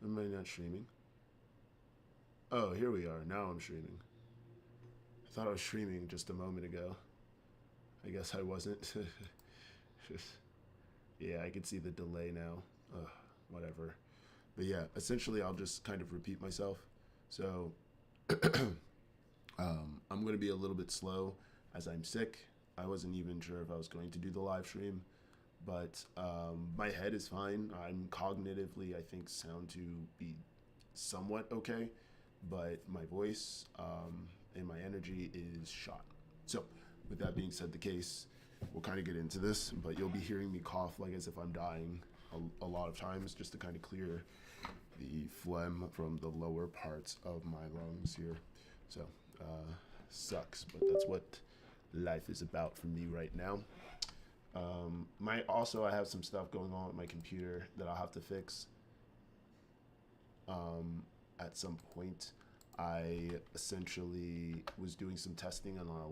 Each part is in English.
Am I not streaming? Oh, here we are. Now I'm streaming. I thought I was streaming just a moment ago. I guess I wasn't. Yeah, I can see the delay now. Whatever. But yeah, essentially, I'll just kind of repeat myself. So, I'm going to be a little bit slow as I'm sick. I wasn't even sure if I was going to do the live stream, but my head is fine. I'm cognitively, I think, sound to be somewhat okay, but my voice and my energy is shot. So, with that being said, the case, we'll kind of get into this, but you'll be hearing me cough like as if I'm dying a lot of times just to kind of clear the phlegm from the lower parts of my lungs here. So, sucks, but that's what life is about for me right now. I have some stuff going on with my computer that I'll have to fix at some point. I essentially was doing some testing on the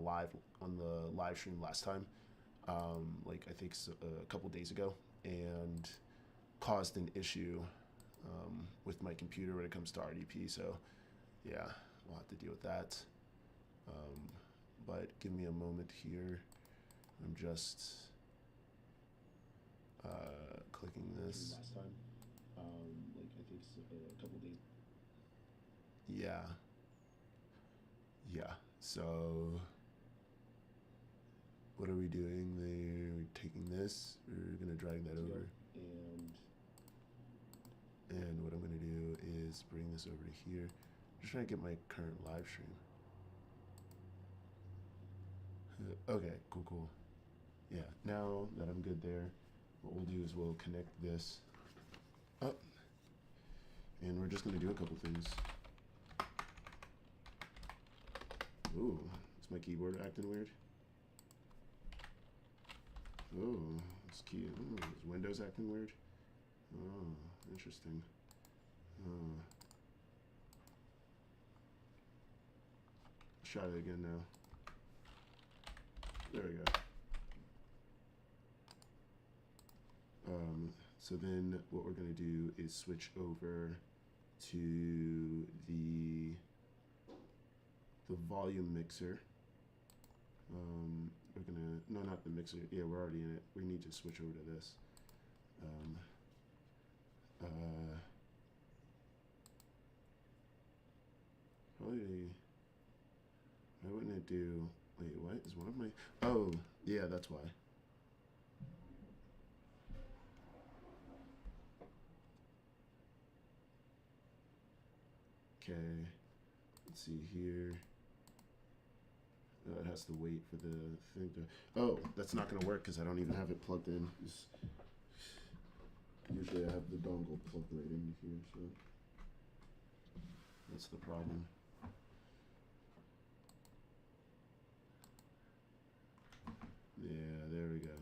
live stream last time, like I think a couple days ago, and caused an issue with my computer when it comes to RDP. So yeah, we'll have to deal with that. But give me a moment here. I'm just clicking this. Last time, like I think a couple days. Yeah. Yeah. So, what are we doing? They're taking this. We're gonna drag that over, and what I'm gonna do is bring this over to here. Just trying to get my current live stream. Okay, cool. Yeah, now that I'm good there, what we'll do is we'll connect this up, and we're just gonna do a couple things. Ooh, is my keyboard acting weird? Oh, it's key. Ooh, is Windows acting weird? Oh, interesting. Let's try it again now. There we go. So then what we're gonna do is switch over to the volume mixer. We're gonna, no, not the mixer. Yeah, we're already in it. We need to switch over to this. Probably, why wouldn't it do, wait, what is one of my, oh, yeah, that's why. Okay, let's see here. It has to wait for the thing to, oh, that's not gonna work because I don't even have it plugged in. Usually I have the dongle plugged right into here, so that's the problem. Yeah, there we go.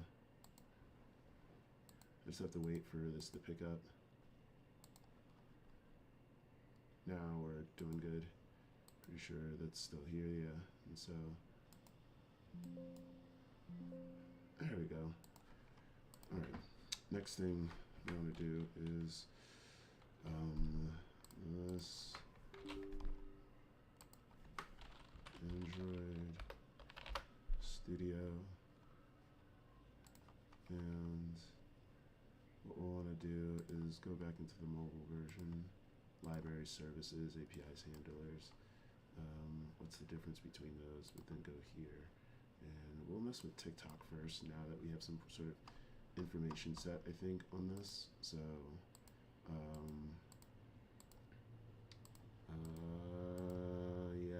I just have to wait for this to pick up. Now we're doing good. Pretty sure that's still here, yeah. And so, there we go. All right, next thing I want to do is this Android Studio, and what we'll want to do is go back into the mobile version, library services, APIs, handlers. What's the difference between those? But then go here, and we'll mess with TikTok first now that we have some sort of information set, I think, on this. So, yeah.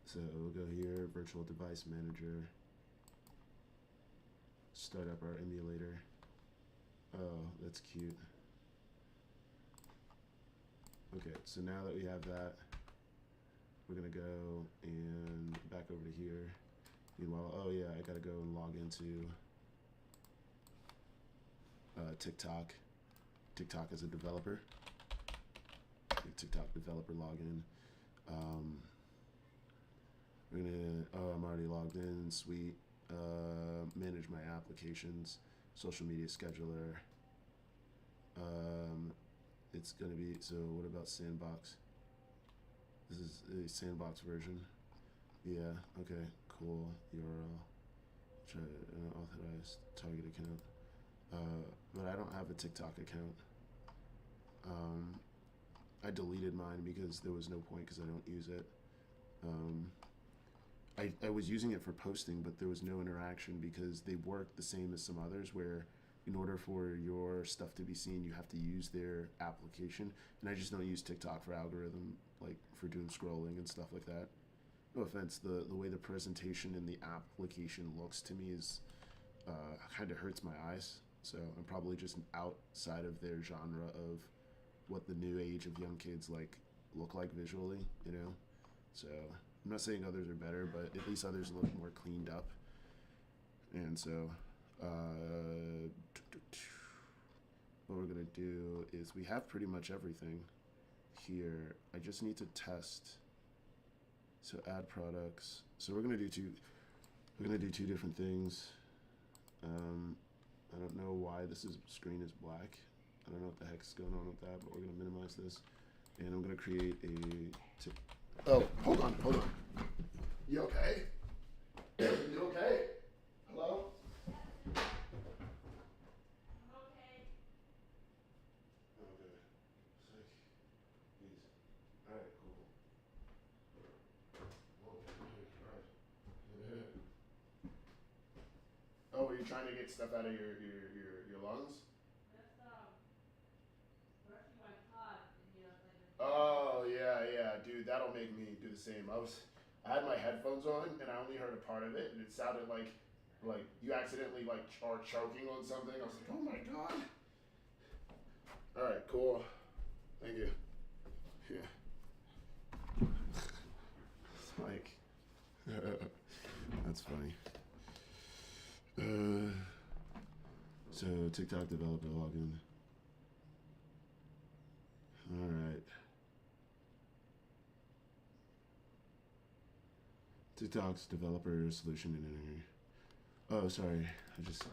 So we'll go here, virtual device manager, start up our emulator. Oh, that's cute. Okay, so now that we have that, we're gonna go and back over to here. Meanwhile, oh yeah, I gotta go and log into TikTok as a developer. TikTok developer login. Um, we're gonna. Oh, I'm already logged in. Sweet. Manage my applications. Social media scheduler. Um, it's gonna be. So what about Sandbox? This is a Sandbox version. Yeah. Okay. Cool. URL. Try authorized target account. But I don't have a TikTok account. Um, I deleted mine because there was no point because I don't use it. Um, I was using it for posting, but there was no interaction because they work the same as some others where in order for your stuff to be seen, you have to use their application. And I just don't use TikTok for algorithm, like for doing scrolling and stuff like that. No offense, the way the presentation in the application looks to me is kind of hurts my eyes. So I'm probably just outside of their genre of what the new age of young kids like look like visually, you know. So I'm not saying others are better, but at least others look more cleaned up. And so what we're gonna do is we have pretty much everything here. I just need to test. So add products. So we're gonna do two. We're gonna do two different things. I don't know why screen is black. I don't know what the heck's going on with that, but we're gonna minimize this, and I'm gonna create a. Oh, hold on. You okay? You okay? Hello? Okay. Sick. Jeez. All right. Cool. All right. Oh, were you trying to get stuff out of your lungs? Oh yeah, dude, that'll make me do the same. I had my headphones on and I only heard a part of it and it sounded like you accidentally are choking on something. I was like, oh my god. All right, cool. Thank you. Yeah. It's like that's funny. Uh, so TikTok developer login. All right. TikTok's developer solution and oh, sorry. I just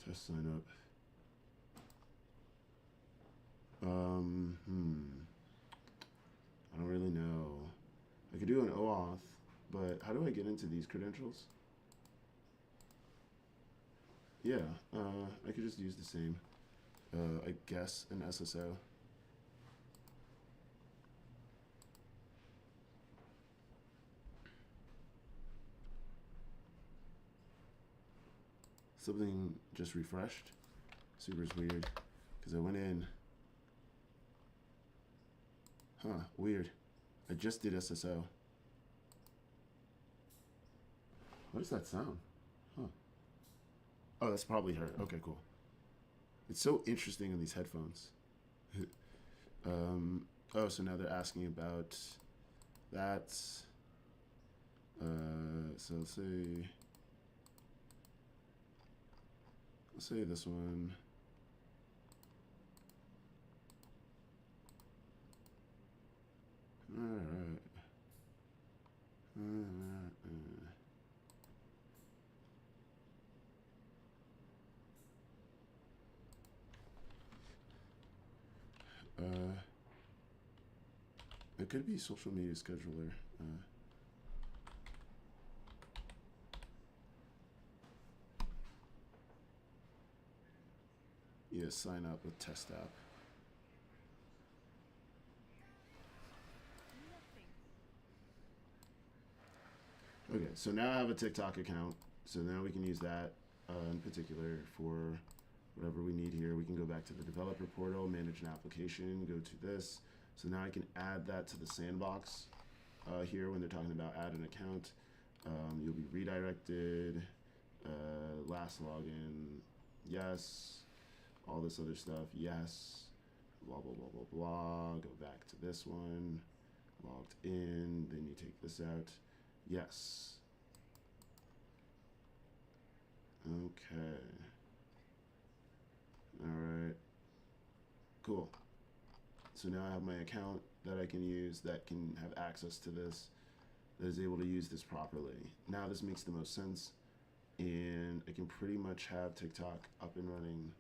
test sign up. I don't really know. I could do an OAuth, but how do I get into these credentials? Yeah, I could just use the same. I guess an SSO. Something just refreshed. Super weird. Because I went in. Huh, weird. I just did SSO. What does that sound? Huh. Oh, that's probably her. Okay, cool. It's so interesting on these headphones. Oh, so now they're asking about that. So let's say this one. All right. It could be social media scheduler. Yeah, sign up with test app. Okay, so now I have a TikTok account. So now we can use that in particular for whatever we need here. We can go back to the developer portal, manage an application, go to this. So now I can add that to the sandbox here when they're talking about add an account. You'll be redirected, last login, yes, all this other stuff, yes, blah, blah, blah, blah, blah. Go back to this one, logged in, then you take this out, yes. Okay. All right. Cool. So now I have my account that I can use that can have access to this, that is able to use this properly. Now this makes the most sense, and I can pretty much have TikTok up and running,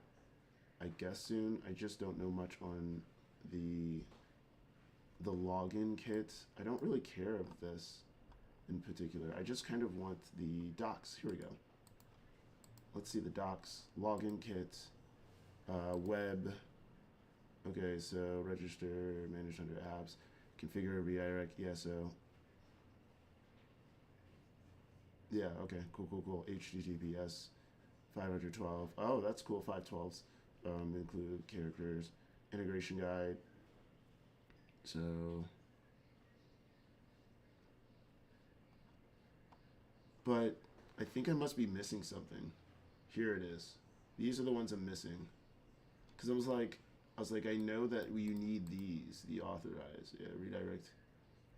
I guess soon. I just don't know much on the login kit. I don't really care of this in particular. I just kind of want the docs. Here we go. Let's see the docs. Login kit, web. Okay, so register, manage under apps, configure, redirect. Yeah, so. Yeah, okay, cool. HTTPS 512. Oh, that's cool. 512s. Include characters, integration guide. So. But I think I must be missing something. Here it is. These are the ones I'm missing. Because I was like, I know that you need these, the authorize. Yeah, redirect.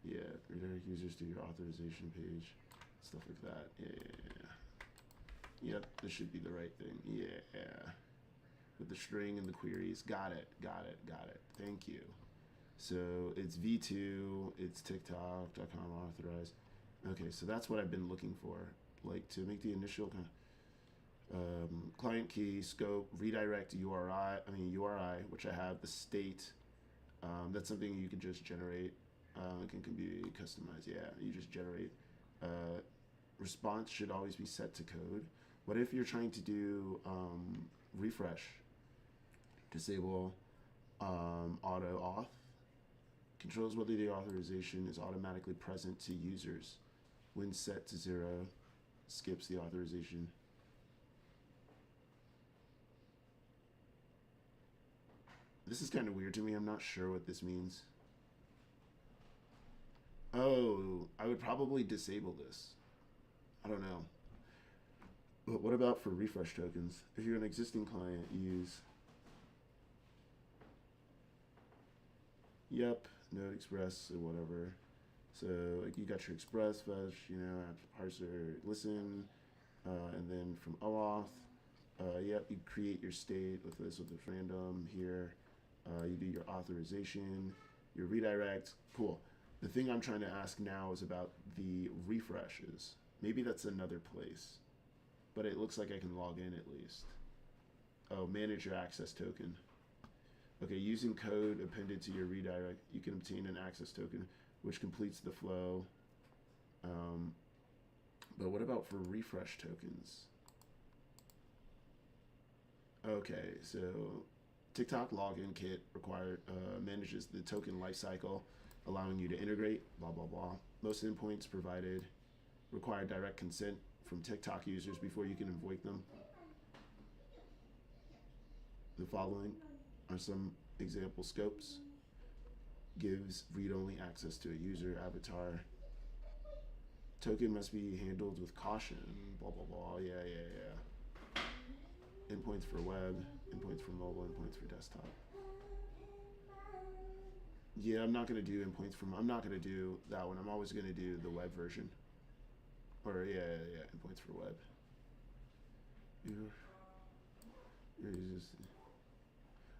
Yeah, redirect users to your authorization page. Stuff like that. Yeah. Yep, this should be the right thing. Yeah. With the string and the queries. Got it. Thank you. So it's V2, it's TikTok.com authorized. Okay, so that's what I've been looking for. Like to make the initial kind of client key, scope, redirect URI, which I have, the state. That's something you can just generate. It can be customized. Yeah, you just generate. Response should always be set to code. What if you're trying to do refresh? Disable auto auth. Controls whether the authorization is automatically present to users. When set to 0, skips the authorization. This is kind of weird to me. I'm not sure what this means. Oh, I would probably disable this. I don't know. But what about for refresh tokens? If you're an existing client, use. Yep, Node Express or whatever. So like you got your Express fetch, app parser, listen, and then from OAuth, yep, you create your state with this random here. You do your authorization, your redirect. Cool. The thing I'm trying to ask now is about the refreshes. Maybe that's another place, but it looks like I can log in at least. Oh, manage your access token. Okay, using code appended to your redirect, you can obtain an access token which completes the flow. But what about for refresh tokens? Okay, so TikTok login kit manages the token lifecycle, allowing you to integrate, blah, blah, blah. Most endpoints provided require direct consent from TikTok users before you can invoke them. The following are some example scopes. Gives read-only access to a user avatar. Token must be handled with caution, blah, blah, blah. Yeah. Endpoints for web, endpoints for mobile, endpoints for desktop. Yeah, I'm not going to do I'm not going to do that one. I'm always going to do the web version. Or, yeah, endpoints for web.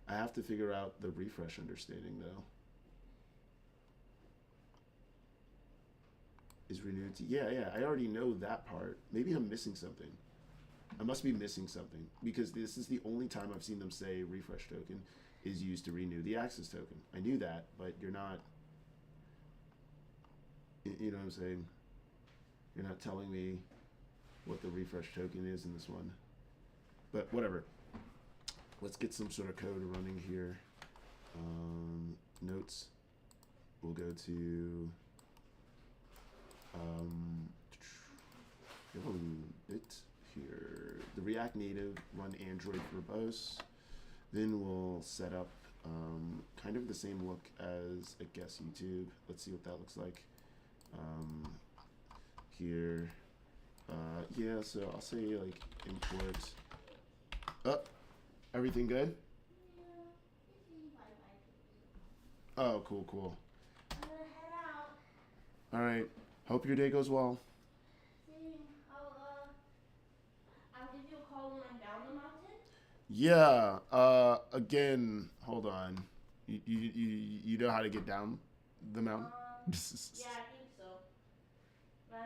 I have to figure out the refresh understanding, though. Is renewed to, yeah, I already know that part. Maybe I'm missing something. I must be missing something because this is the only time I've seen them say refresh token is used to renew the access token. I knew that, but you're not, you know what I'm saying? You're not telling me what the refresh token is in this one. But whatever. Let's get some sort of code running here. Notes. We'll go to it here. The React Native run Android verbose. Then we'll set up kind of the same look as I guess YouTube. Let's see what that looks like. Here. Yeah, so I'll say like import. Oh, everything good? Oh, cool. All right. Hope your day goes well. I'll give you a call when I'm down the mountain. Yeah. Again, hold on. You know how to get down the mountain? Yeah, I think so. But I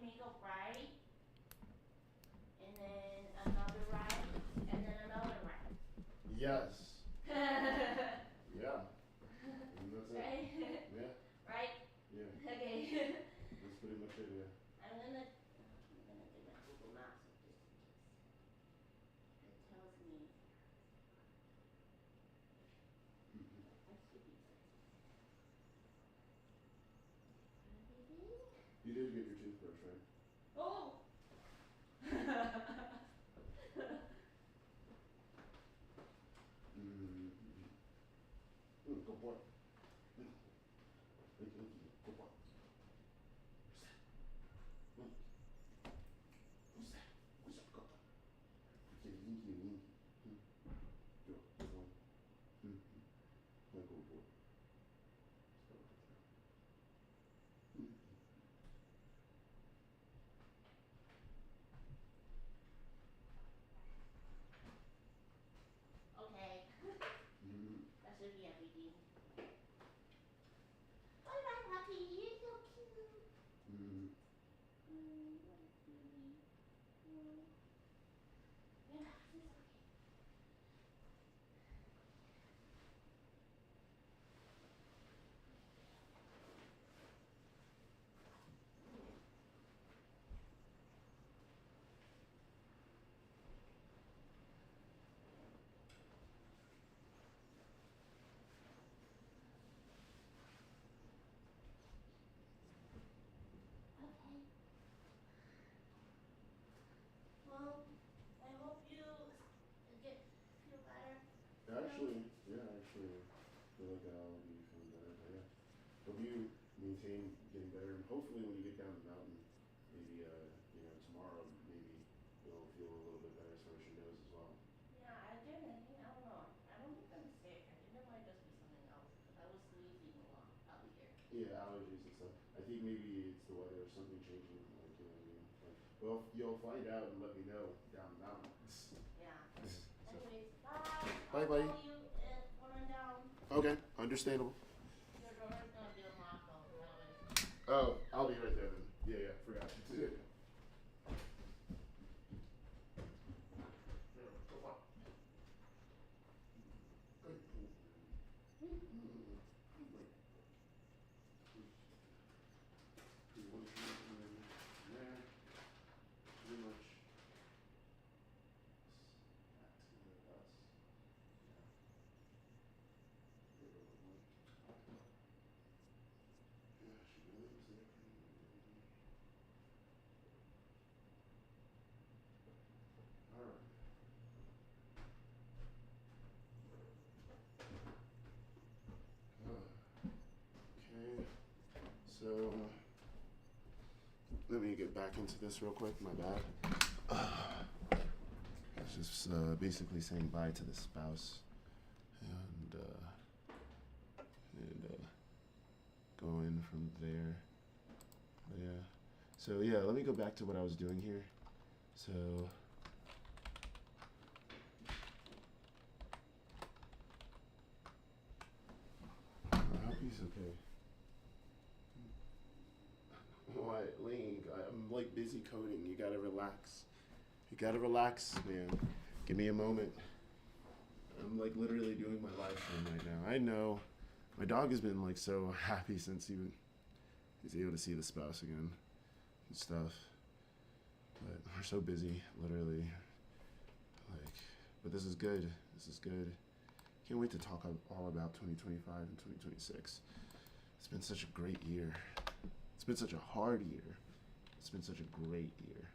make a right, and then another right, and then another right. Yes. Right? Yeah. And that's it. Yeah. Right? Yeah. Okay. That's pretty much it. Yeah. I'm gonna get my Google Maps up just in case. It tells me Mm-hmm. I should be good. You did get your toothbrush, right? Oh! Mm-hmm. Good boy. Good boy. Who's that? Who's that? Go. Okay, Linky. Go. Good boy. My good boy. Okay. Mm-hmm. That should be everything. Bye bye, puppy. You're so cute. Mm-hmm. What a cutie. Yeah, it's okay. Okay. Well, I hope you get feel better. Actually, I feel like I'll be feeling better. But yeah. Hope you maintain getting better, and hopefully when you get down the mountain, maybe tomorrow, maybe you'll feel a little bit better as far as your nose as well. Yeah, I didn't. I don't know. I don't think I'm sick. I think it might just be something else because I was sneezing a lot out here. Yeah, allergies and stuff. I think maybe it's the weather or something changing, like you know what I mean. Like, well, you'll find out and let me know down the mountain. Yeah. So. Anyways, bye. Bye, I'll bye. call you when I'm down. Okay, understandable. Your door is gonna be unlocked though, by the way. Oh, I'll be right there then. Yeah, forgot. Pretty much. Okay, so let me get back into this real quick. My bad. I was just basically saying bye to the spouse and go in from there. But yeah. So yeah, let me go back to what I was doing here. So I hope he's okay. What, Link? I'm like busy coding. You gotta relax. You gotta relax, man. Give me a moment. I'm like literally doing my live stream right now. I know. My dog has been like so happy since he's able to see the spouse again and stuff. But we're so busy, literally. Like, but this is good. This is good. Can't wait to talk all about 2025 and 2026. It's been such a great year. It's been such a hard year. It's been such a great year.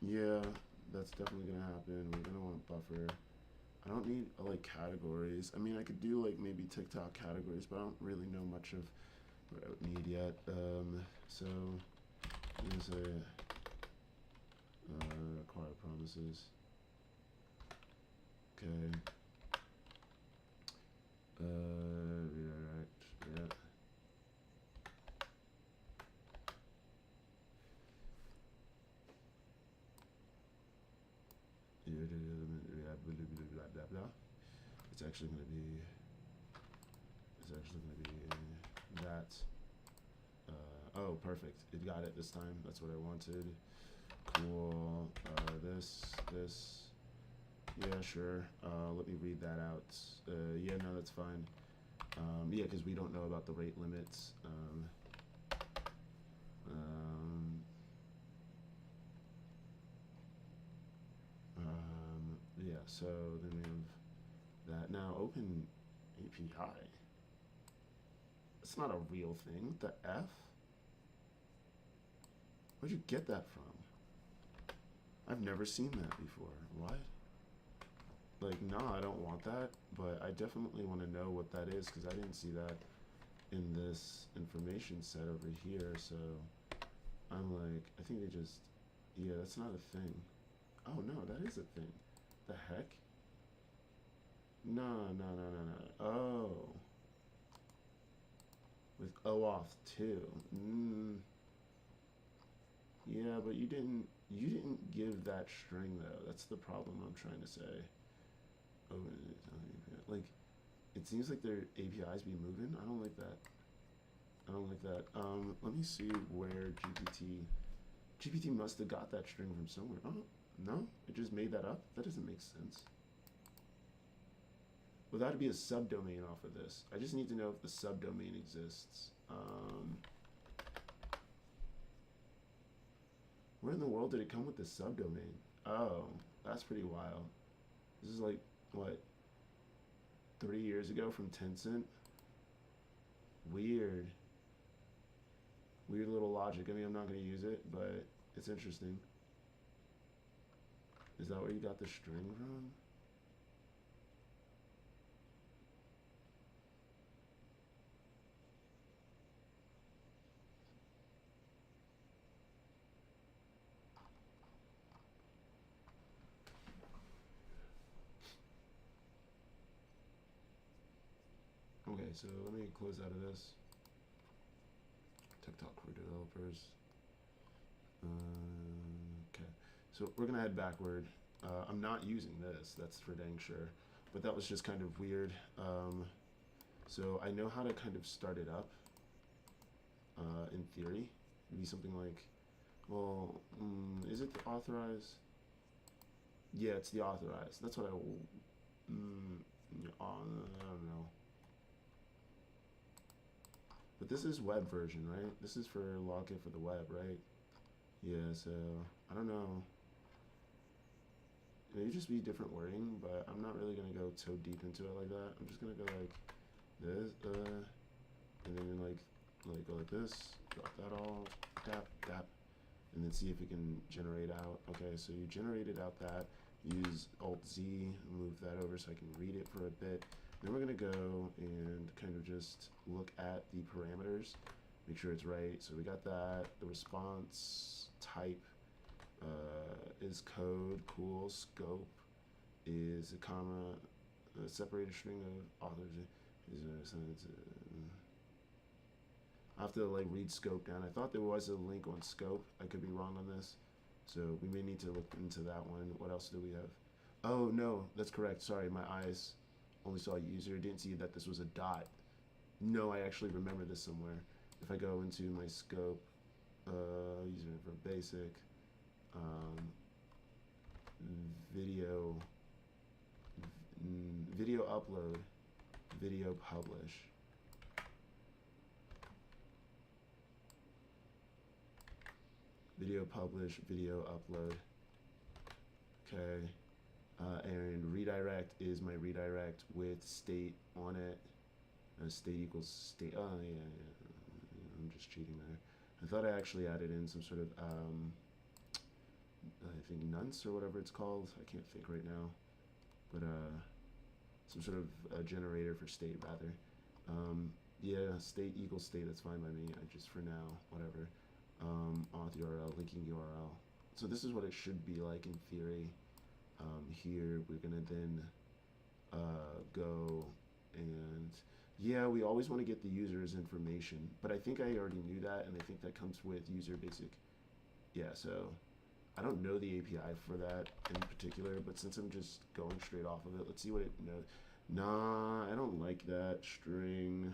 Yeah, that's definitely gonna happen. We're gonna want buffer. I don't need like categories. I mean, I could do like maybe TikTok categories, but I don't really know much of what I would need yet. So here's a require promises. Okay. Redirect. Yeah. blah, blah. It's actually going to be. It's actually going to be that. Oh, perfect. It got it this time. That's what I wanted. Cool. This. Yeah, sure. Let me read that out. Yeah, no, that's fine. Yeah, because we don't know about the rate limits. Yeah, so then we have that. Now, open API. It's not a real thing. The F? Where'd you get that from? I've never seen that before. What? Like, no, I don't want that, but I definitely want to know what that is because I didn't see that in this information set over here. So I'm like, I think they just, yeah, that's not a thing. Oh no, that is a thing. The heck? No. Oh, with OAuth too. Yeah, but you didn't give that string though. That's the problem I'm trying to say. Oh, like it seems like their APIs be moving. I don't like that. I don't like that. Let me see where GPT must have got that string from somewhere. Oh, no, it just made that up. That doesn't make sense. Well, that'd be a subdomain off of this. I just need to know if the subdomain exists. Where in the world did it come with the subdomain? Oh, that's pretty wild. This is like, what, 3 years ago from Tencent? Weird. Weird little logic. I mean, I'm not going to use it, but it's interesting. Is that where you got the string from? Okay, so let me close out of this. TikTok for developers. Okay, so we're gonna head backward. I'm not using this, that's for dang sure. But that was just kind of weird. So I know how to kind of start it up. In theory, it'd be something like, well, is it the authorized? Yeah, it's the authorized. That's what I don't know. But this is web version, right? This is for login for the web, right? Yeah, so I don't know. It may just be different wording, but I'm not really gonna go so deep into it like that. I'm just gonna go like this, and then go like this, drop that all, tap, tap, and then see if it can generate out. Okay, so you generated out that. Use Alt Z, move that over so I can read it for a bit. Then we're gonna go and kind of just look at the parameters, make sure it's right. So we got that. The response type is code. Cool. Scope is a comma, a separated string of authors. I have to like read scope down. I thought there was a link on scope. I could be wrong on this. So we may need to look into that one. What else do we have? Oh no, that's correct. Sorry, my eyes only saw user. Didn't see that this was a dot. No, I actually remember this somewhere. If I go into my scope, user for basic, video, video upload, video publish. Video publish, video upload. Okay. And redirect is my redirect with state on it. State equals state. Oh, yeah. I'm just cheating there. I thought I actually added in some sort of, I think nonce or whatever it's called. I can't think right now. But some sort of generator for state, rather. Yeah, state equals state. That's fine by me. I just, for now, whatever. Auth URL, linking URL. So this is what it should be like in theory. Here we're gonna then go and yeah, we always want to get the user's information, but I think I already knew that, and I think that comes with user basic. Yeah, so I don't know the API for that in particular, but since I'm just going straight off of it, let's see what it knows. Nah, I don't like that string.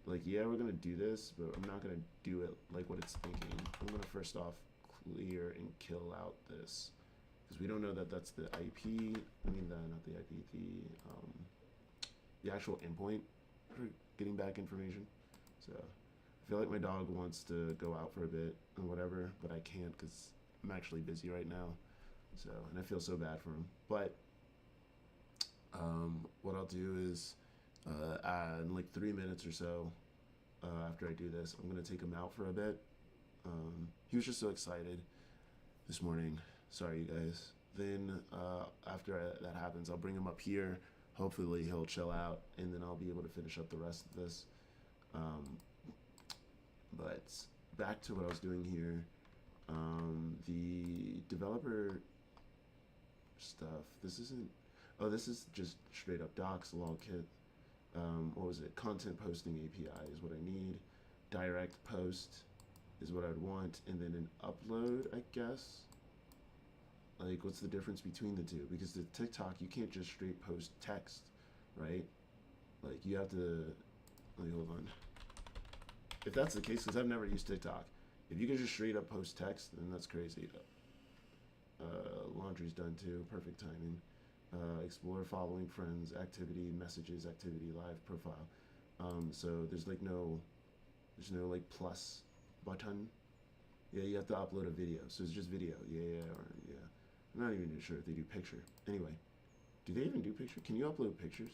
Like, yeah, we're gonna do this, but I'm not gonna do it like what it's thinking. I'm gonna first off clear and kill out this because we don't know that that's the IP. I mean, not the IP, the actual endpoint for getting back information. So I feel like my dog wants to go out for a bit and whatever, but I can't because I'm actually busy right now. So, and I feel so bad for him. But what I'll do is, in like 3 minutes or so, after I do this, I'm gonna take him out for a bit. He was just so excited this morning. Sorry, you guys. Then after that happens, I'll bring him up here. Hopefully, he'll chill out, and then I'll be able to finish up the rest of this. Um, but back to what I was doing here. The developer stuff. This isn't. Oh, this is just straight up docs log kit. What was it? Content posting API is what I need. Direct post is what I'd want, and then an upload, I guess. Like, what's the difference between the two? Because the TikTok, you can't just straight post text, right? Like, you have to. Like, hold on. If that's the case, because I've never used TikTok, if you can just straight up post text, then that's crazy. Laundry's done too. Perfect timing. Explore following friends, activity, messages, activity, live profile. So there's no like plus button. Yeah, you have to upload a video. So it's just video. Yeah. I'm not even sure if they do picture. Anyway, do they even do picture? Can you upload pictures?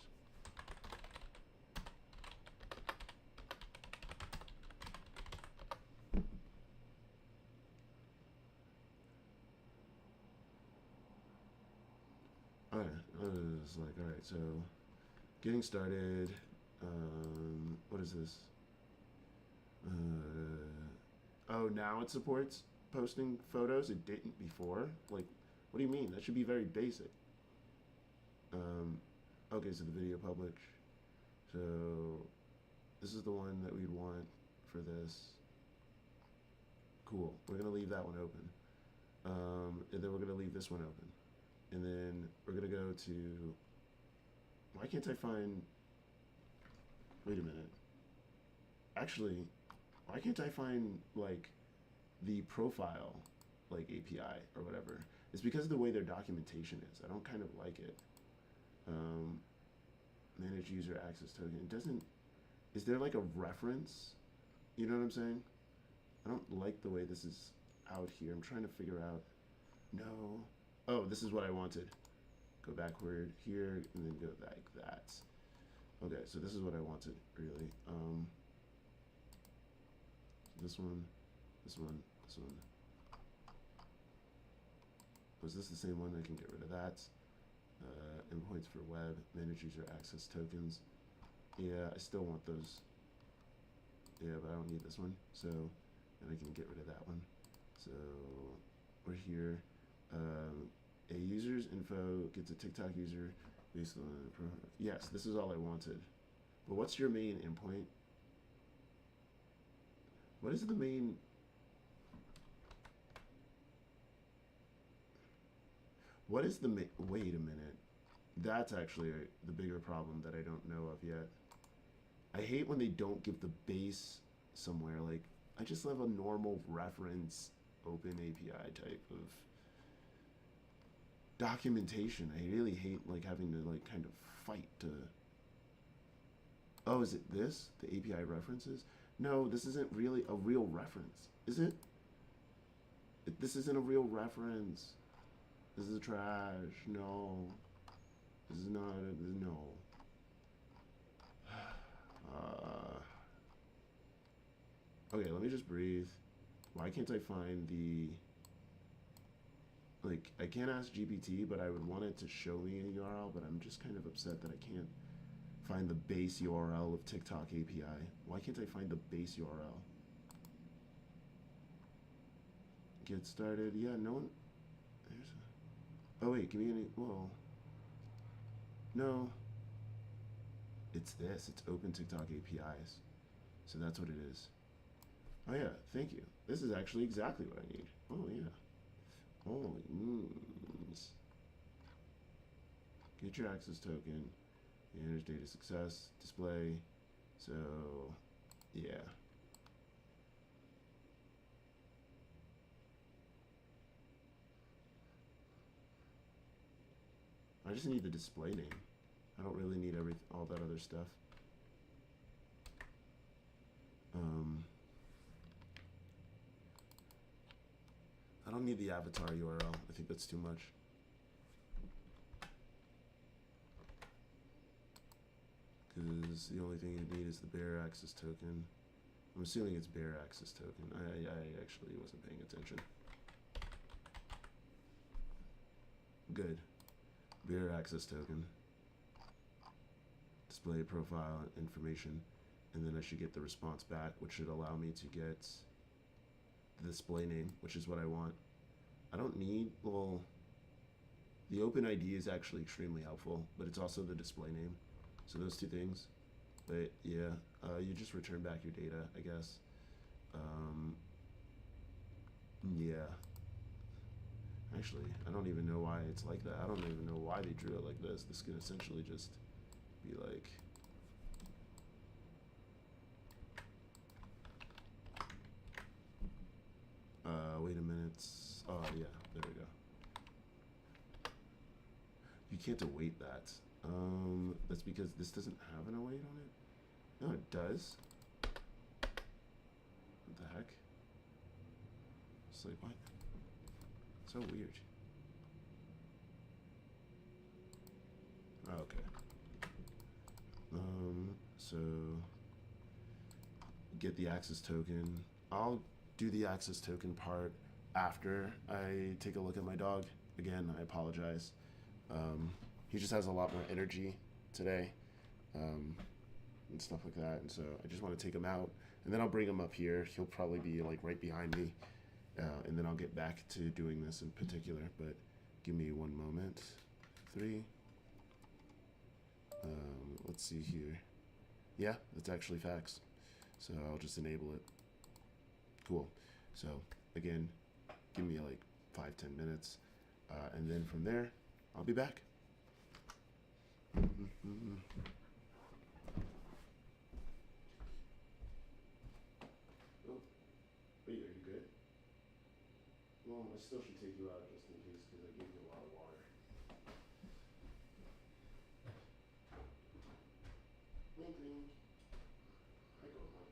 Alright, I was like, alright, so getting started. What is this? Oh, now it supports posting photos. It didn't before. Like, what do you mean? That should be very basic. Okay, so the video publish. So this is the one that we'd want for this. Cool. We're gonna leave that one open. And then we're gonna leave this one open. And then we're gonna go to. Why can't I find? Wait a minute. Actually, why can't I find like the profile like API or whatever? It's because of the way their documentation is. I don't kind of like it. Manage user access token. It doesn't. Is there like a reference? You know what I'm saying? I don't like the way this is out here. I'm trying to figure out. No. Oh, this is what I wanted. Go backward here and then go like that. Okay, so this is what I wanted, really. This one, this one, this one. Was this the same one? I can get rid of that. Endpoints for web, manage user access tokens. Yeah, I still want those. Yeah, but I don't need this one. So, and I can get rid of that one. So, we're here. A user's info gets a TikTok user based on. Yes, this is all I wanted. But what's your main endpoint? What is the main? What is the main? Wait a minute. That's actually the bigger problem that I don't know of yet. I hate when they don't give the base somewhere. Like, I just love a normal reference open API type of documentation. I really hate like having to like kind of fight to. Oh, is it this? The API references? No, this isn't really a real reference, is it? This isn't a real reference. This is trash. No. This is not a, no. Okay, let me just breathe. Why can't I find the... Like, I can't ask GPT, but I would want it to show me a URL, but I'm just kind of upset that I can't find the base URL of TikTok API. Why can't I find the base URL? Get started. Yeah, no one... There's a... Oh, wait, give me any... Whoa. No. It's this. It's Open TikTok APIs. So that's what it is. Oh, yeah. Thank you. This is actually exactly what I need. Oh, yeah. Holy moons. Get your access token. Manage data success. Display. So, yeah. I just need the display name. I don't really need all that other stuff. I don't need the avatar URL. I think that's too much. Because the only thing you need is the bearer access token. I'm assuming it's bearer access token. I actually wasn't paying attention. Good. Bearer access token. Display profile information. And then I should get the response back, which should allow me to get the display name, which is what I want. I don't need, well, the open ID is actually extremely helpful, but it's also the display name. So those two things. But yeah, you just return back your data, I guess. Yeah. Actually, I don't even know why it's like that. I don't even know why they drew it like this. This can essentially just be like, wait a minute. Oh yeah, there we go. You can't await that. That's because this doesn't have an await on it. No, it does. What the heck? It's like, what? So weird. Oh, okay. So get the access token. I'll do the access token part after I take a look at my dog. Again, I apologize. He just has a lot more energy today, and stuff like that. And so I just want to take him out, and then I'll bring him up here. He'll probably be like right behind me, and then I'll get back to doing this in particular. But give me one moment. 3. Let's see here. Yeah, that's actually facts. So I'll just enable it. Cool. So again, give me like 5-10 minutes, and then from there, I'll be back. Oh, wait, are you good? Well, I still should take you out just in case because I gave you a lot of water. Wink, wink. I go now.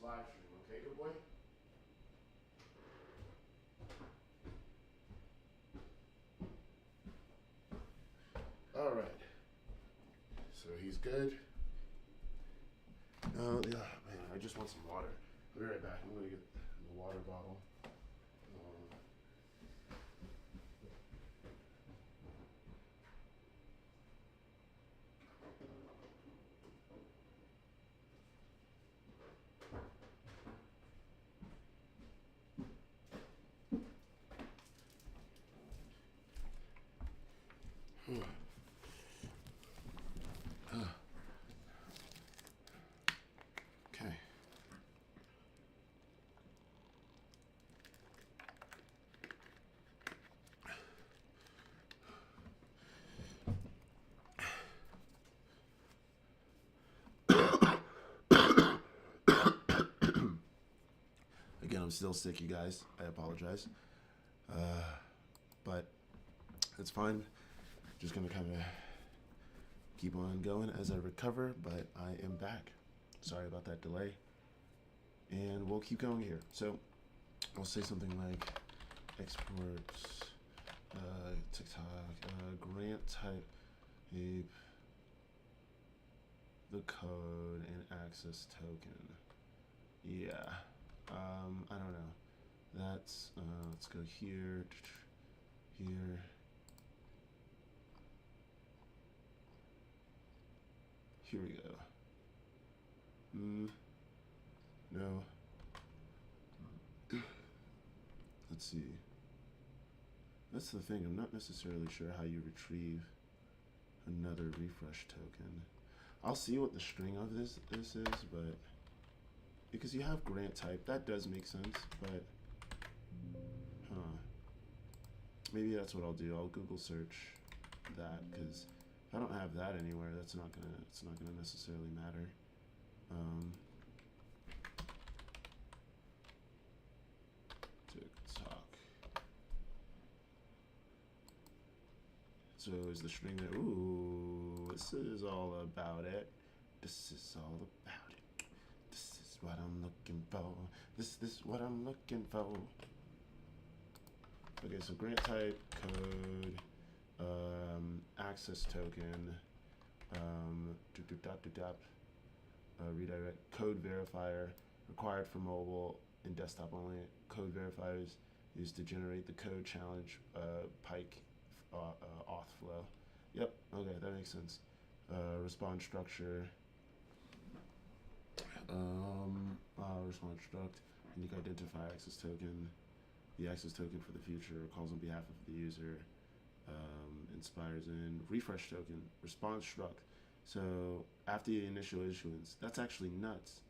this live stream, okay, good boy? All right. So he's good. Oh, yeah, man, I just want some water. I'll be right back. I'm going to get the water bottle. Okay. Again, I'm still sick, you guys. I apologize. But it's fine. Just gonna kind of keep on going as I recover, but I am back. Sorry about that delay. And we'll keep going here. So I'll say something like exports, TikTok, grant type, the code and access token. Yeah. I don't know. That's, let's go here, here. Here we go. No. Let's see. That's the thing. I'm not necessarily sure how you retrieve another refresh token. I'll see what the string of this is, but because you have grant type, that does make sense, but maybe that's what I'll do. I'll Google search that, because if I don't have that anywhere, it's not gonna necessarily matter. TikTok. So is the string there? Ooh, this is all about it. This is all about it. This is what I'm looking for. This is what I'm looking for. Okay, so grant type, code, access token, redirect, code verifier, required for mobile and desktop only. Code verifiers used to generate the code challenge pike auth flow. Yep, okay, that makes sense. Response structure, response struct, unique identifier access token. The access token for the future calls on behalf of the user, inspires in refresh token, response struct. So after the initial issuance, that's actually nuts.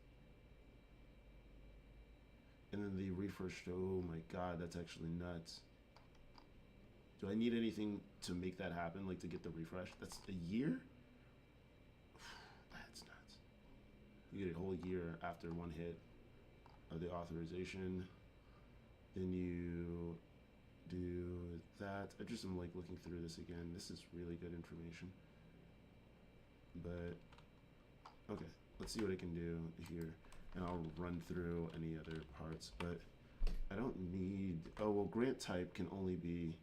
And then the refresh, oh my god, that's actually nuts. Do I need anything to make that happen, like to get the refresh? That's a year? That's nuts. You get a whole year after one hit of the authorization. Then you do that. I just am like looking through this again. This is really good information. But okay, let's see what I can do here, and I'll run through any other parts. But I don't need. Oh well, grant type can only be.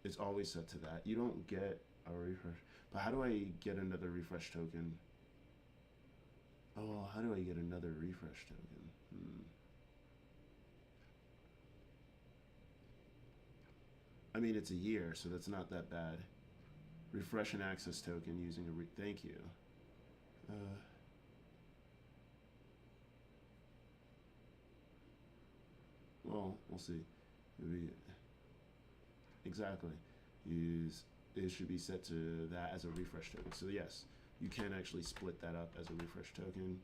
It's always set to that. You don't get a refresh. But how do I get another refresh token? Oh well, how do I get another refresh token? I mean, it's a year, so that's not that bad. Refresh an access token using a thank you. Well, we'll see. Maybe exactly. Use it should be set to that as a refresh token. So yes, you can actually split that up as a refresh token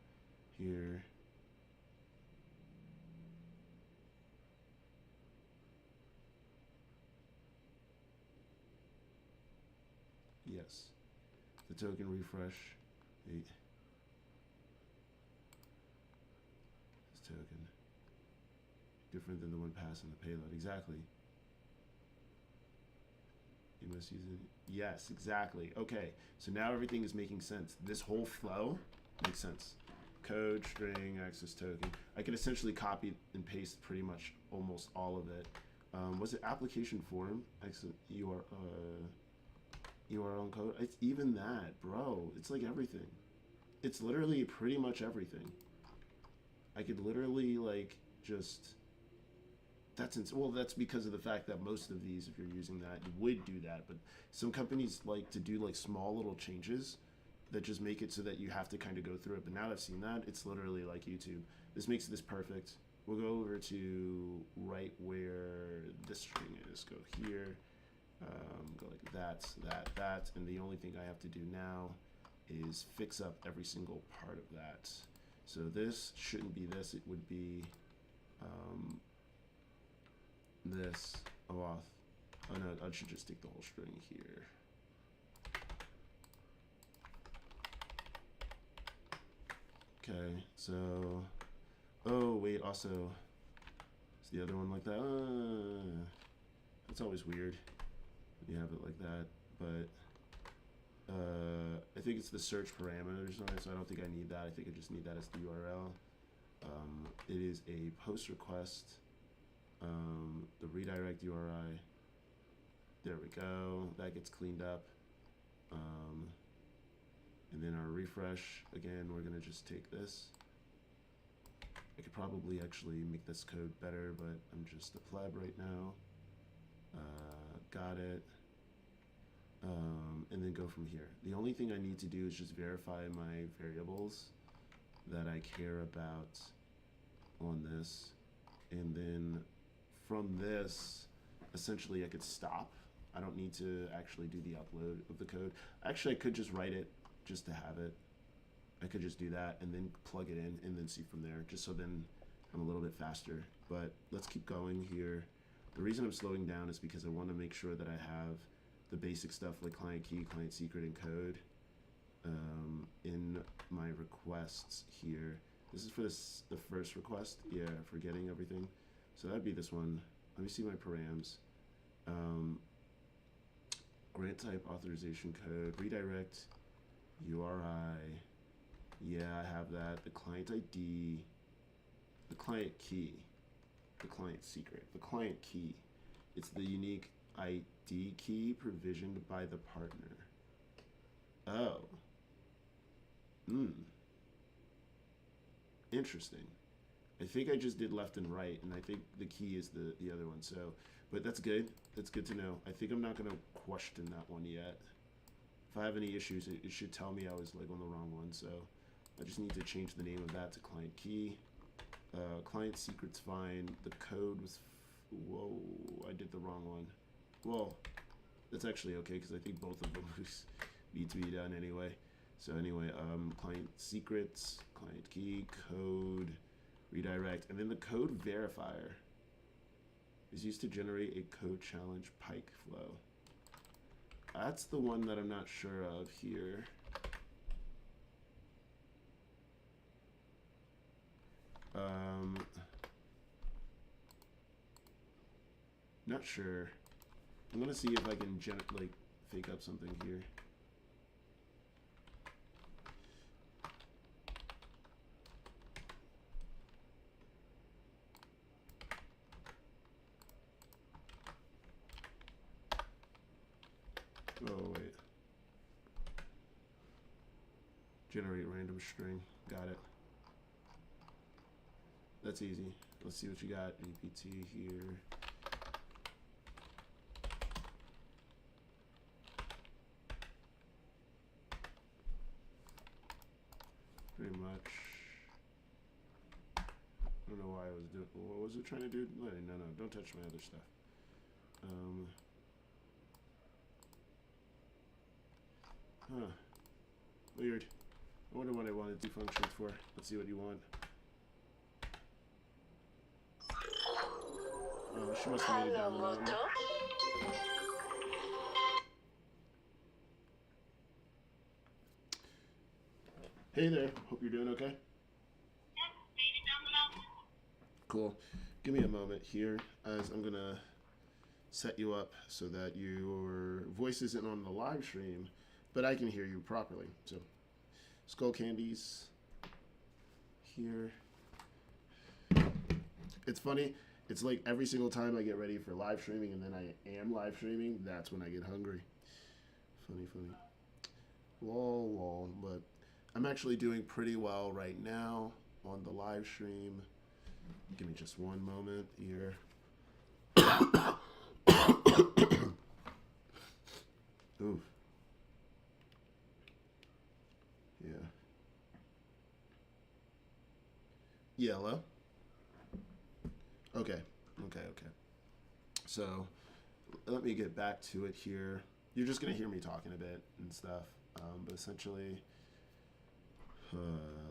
here. Yes, the token refresh. This token different than the one passing the payload. Exactly. You must use it. Yes, exactly. Okay, so now everything is making sense. This whole flow makes sense code, string, access token. I could essentially copy and paste pretty much almost all of it. Was it application form? URL code? It's even that, bro. It's like everything. It's literally pretty much everything. I could literally like just. Well, that's because of the fact that most of these, if you're using that, you would do that. But some companies like to do like small little changes that just make it so that you have to kind of go through it. But now that I've seen that, it's literally like YouTube. This makes this perfect. We'll go over to right where this string is. Go here. Go like that. And the only thing I have to do now is fix up every single part of that. So this shouldn't be this. It would be this auth. Oh no, I should just take the whole string here. Okay, so, oh wait, also, is the other one like that? It's always weird when you have it like that, but I think it's the search parameters on it, so I don't think I need that. I think I just need that as the URL. It is a post request. The redirect URI. There we go. That gets cleaned up. And then our refresh, again, we're gonna just take this. I could probably actually make this code better, but I'm just a pleb right now. Got it. And then go from here. The only thing I need to do is just verify my variables that I care about on this. And then from this, essentially I could stop. I don't need to actually do the upload of the code. Actually, I could just write it just to have it. I could just do that and then plug it in and then see from there, just so then I'm a little bit faster. But let's keep going here. The reason I'm slowing down is because I want to make sure that I have the basic stuff like client key, client secret, and code in my requests here. This is for the first request, yeah, for getting everything. So that'd be this one. Let me see my params. Grant type authorization code, redirect URI. Yeah, I have that. The client ID, the client key, the client secret, the client key. It's the unique ID key provisioned by the partner. Oh. Interesting. I think I just did left and right, and I think the key is the other one. So, but that's good. That's good to know. I think I'm not gonna question that one yet. If I have any issues, it should tell me I was like on the wrong one. So, I just need to change the name of that to client key. Client secret's fine. The code was. Whoa, I did the wrong one. Well, that's actually okay because I think both of them need to be done anyway. So anyway, client secrets, client key, code, redirect, and then the code verifier is used to generate a code challenge pike flow. That's the one that I'm not sure of here. Not sure. I'm gonna see if I can like fake up something here. Oh wait. Generate random string. Got it. That's easy. Let's see what you got. APT here. Pretty much. I don't know why I was doing. What was it trying to do? No, don't touch my other stuff. Huh. Weird. I wonder what I wanted to do functions for. Let's see what you want. Oh, she must have made it down the mountain. Hey there. Hope you're doing okay. Cool. Give me a moment here as I'm gonna set you up so that your voice isn't on the live stream, but I can hear you properly. So, skull candies. here. It's funny. It's like every single time I get ready for live streaming and then I am live streaming, that's when I get hungry. Funny, funny. Lol, lol. But I'm actually doing pretty well right now on the live stream. Give me just one moment here. Oof. Yeah. Yeah, hello? Okay. Okay, okay. So let me get back to it here. You're just going to hear me talking a bit and stuff. But essentially,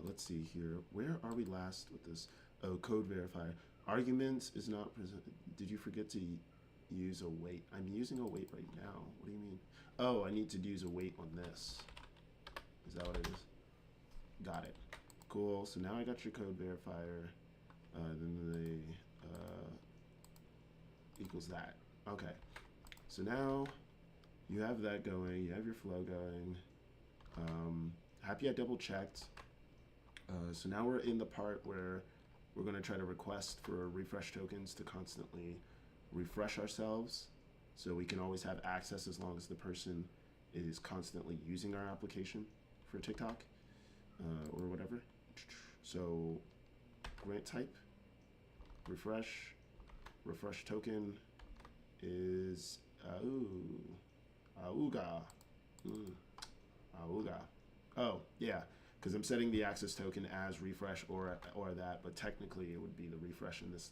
let's see here. Where are we last with this? Oh, code verifier. Arguments is not present. Did you forget to use a weight? I'm using a weight right now. What do you mean? Oh, I need to use a weight on this. Is that what it is? Got it. Cool. So now I got your code verifier. Then the equals that. Okay. So now you have that going. You have your flow going. Happy I double checked. So now we're in the part where we're going to try to request for refresh tokens to constantly refresh ourselves, so we can always have access as long as the person is constantly using our application for TikTok or whatever. So grant type, refresh token is auga. Auga. Oh, yeah, because I'm setting the access token as refresh or that, but technically it would be the refresh in this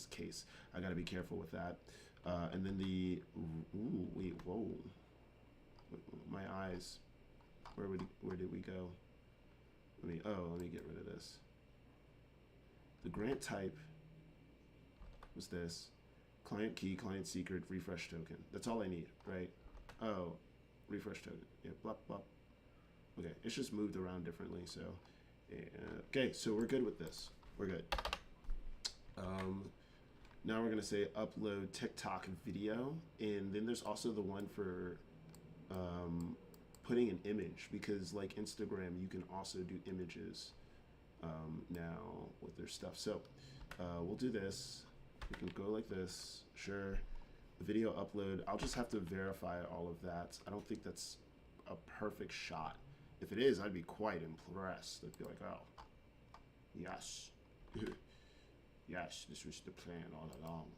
case. I got to be careful with that. And then the wait, whoa, my eyes. Where did we go? Let me get rid of this. The grant type was this. Client key, client secret, refresh token. That's all I need, right? Oh, refresh token. Yeah, blah, blah. Okay, it's just moved around differently, so. Okay, so we're good with this. We're good. Now we're gonna say upload TikTok video, and then there's also the one for putting an image, because like Instagram, you can also do images now with their stuff. So we'll do this. We can go like this. Sure. The video upload. I'll just have to verify all of that. I don't think that's a perfect shot. If it is, I'd be quite impressed. I'd be like, oh, yes. Yes, this was the plan all along.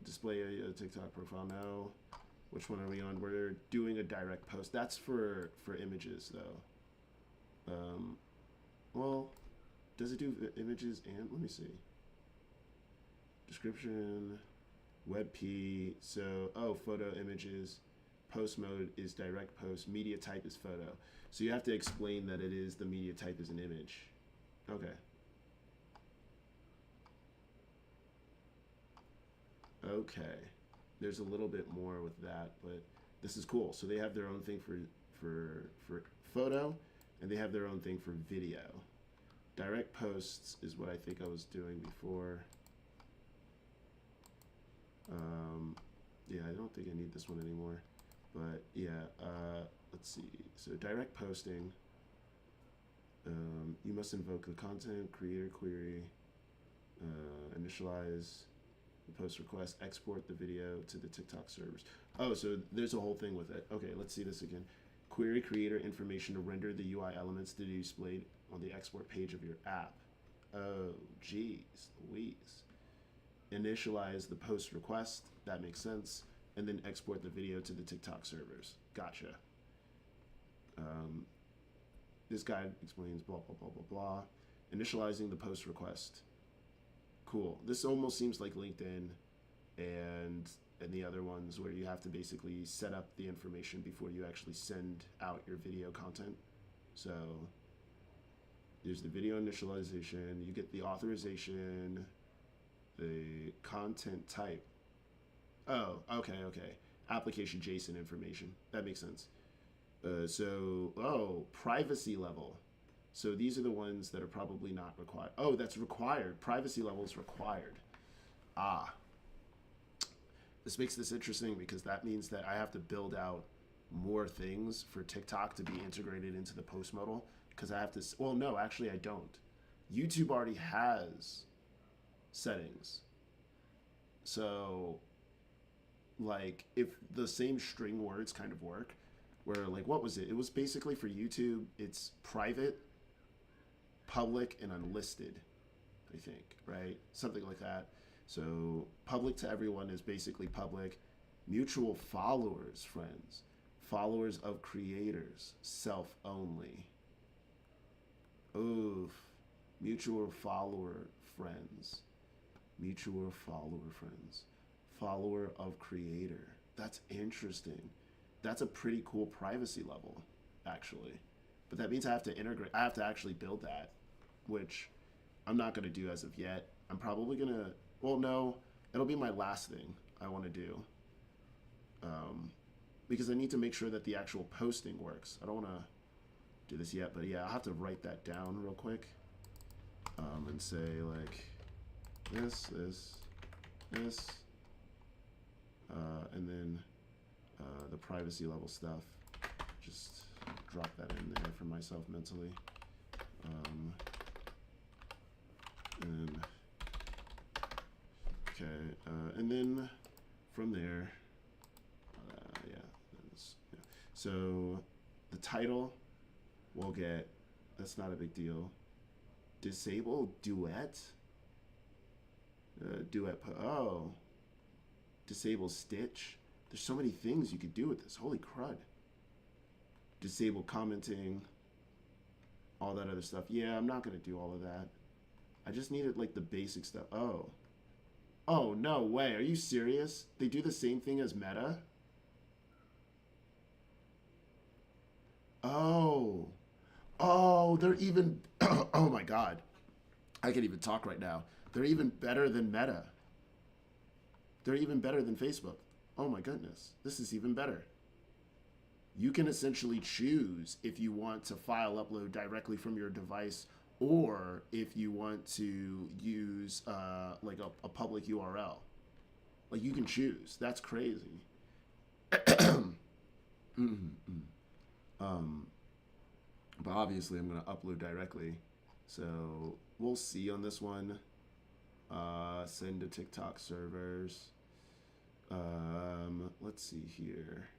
Display a TikTok profile now. Which one are we on? We're doing a direct post. That's for images, though. Well, does it do images and, let me see. Description, WebP, so, photo images. Post mode is direct post. Media type is photo. So you have to explain that it is, the media type is an image. Okay. Okay. There's a little bit more with that, but this is cool. So they have their own thing for photo, and they have their own thing for video. Direct posts is what I think I was doing before. Yeah, I don't think I need this one anymore. But yeah, let's see. So direct posting, you must invoke the content creator query, initialize the post request, export the video to the TikTok servers. Oh, so there's a whole thing with it. Okay, let's see this again. Query creator information to render the UI elements to be displayed on the export page of your app. Oh, geez, Louise. Initialize the post request. That makes sense. And then export the video to the TikTok servers. Gotcha. This guide explains blah, blah, blah, blah, blah. Initializing the post request. Cool. This almost seems like LinkedIn and the other ones where you have to basically set up the information before you actually send out your video content. So there's the video initialization. You get the authorization, the content type. Oh, okay. Application JSON information. That makes sense. Privacy level. So these are the ones that are probably not required. Oh, that's required. Privacy level is required. This makes this interesting because that means that I have to build out more things for TikTok to be integrated into the post modal, because I have to. Well, no, actually, I don't. YouTube already has settings. So, like, if the same string words kind of work, where, like, what was it? It was basically for YouTube, it's private, public, and unlisted, I think, right? Something like that. So, public to everyone is basically public. Mutual followers, friends. Followers of creators, self only. Oof. Mutual follower friends. Mutual follower friends. Follower of creator. That's interesting. That's a pretty cool privacy level, actually. But that means I have to integrate, I have to actually build that, which I'm not going to do as of yet. I'm probably going to, well, no, it'll be my last thing I want to do. Because I need to make sure that the actual posting works. I don't want to do this yet, but yeah, I'll have to write that down real quick. And say, like, this, and then the privacy level stuff. Just drop that in there for myself mentally. And okay, and then from there, yeah. So the title we'll get. That's not a big deal. Disable duet. Oh, disable stitch. There's so many things you could do with this. Holy crud. Disable commenting. All that other stuff. Yeah, I'm not gonna do all of that. I just needed like the basic stuff. Oh. Oh, no way. Are you serious? They do the same thing as Meta? Oh. Oh, they're even. Oh my god. I can't even talk right now. They're even better than Meta. They're even better than Facebook. Oh my goodness. This is even better. You can essentially choose if you want to file upload directly from your device or if you want to use like a public URL. Like you can choose. That's crazy. But obviously I'm going to upload directly. So we'll see on this one. Send to TikTok servers. Let's see here.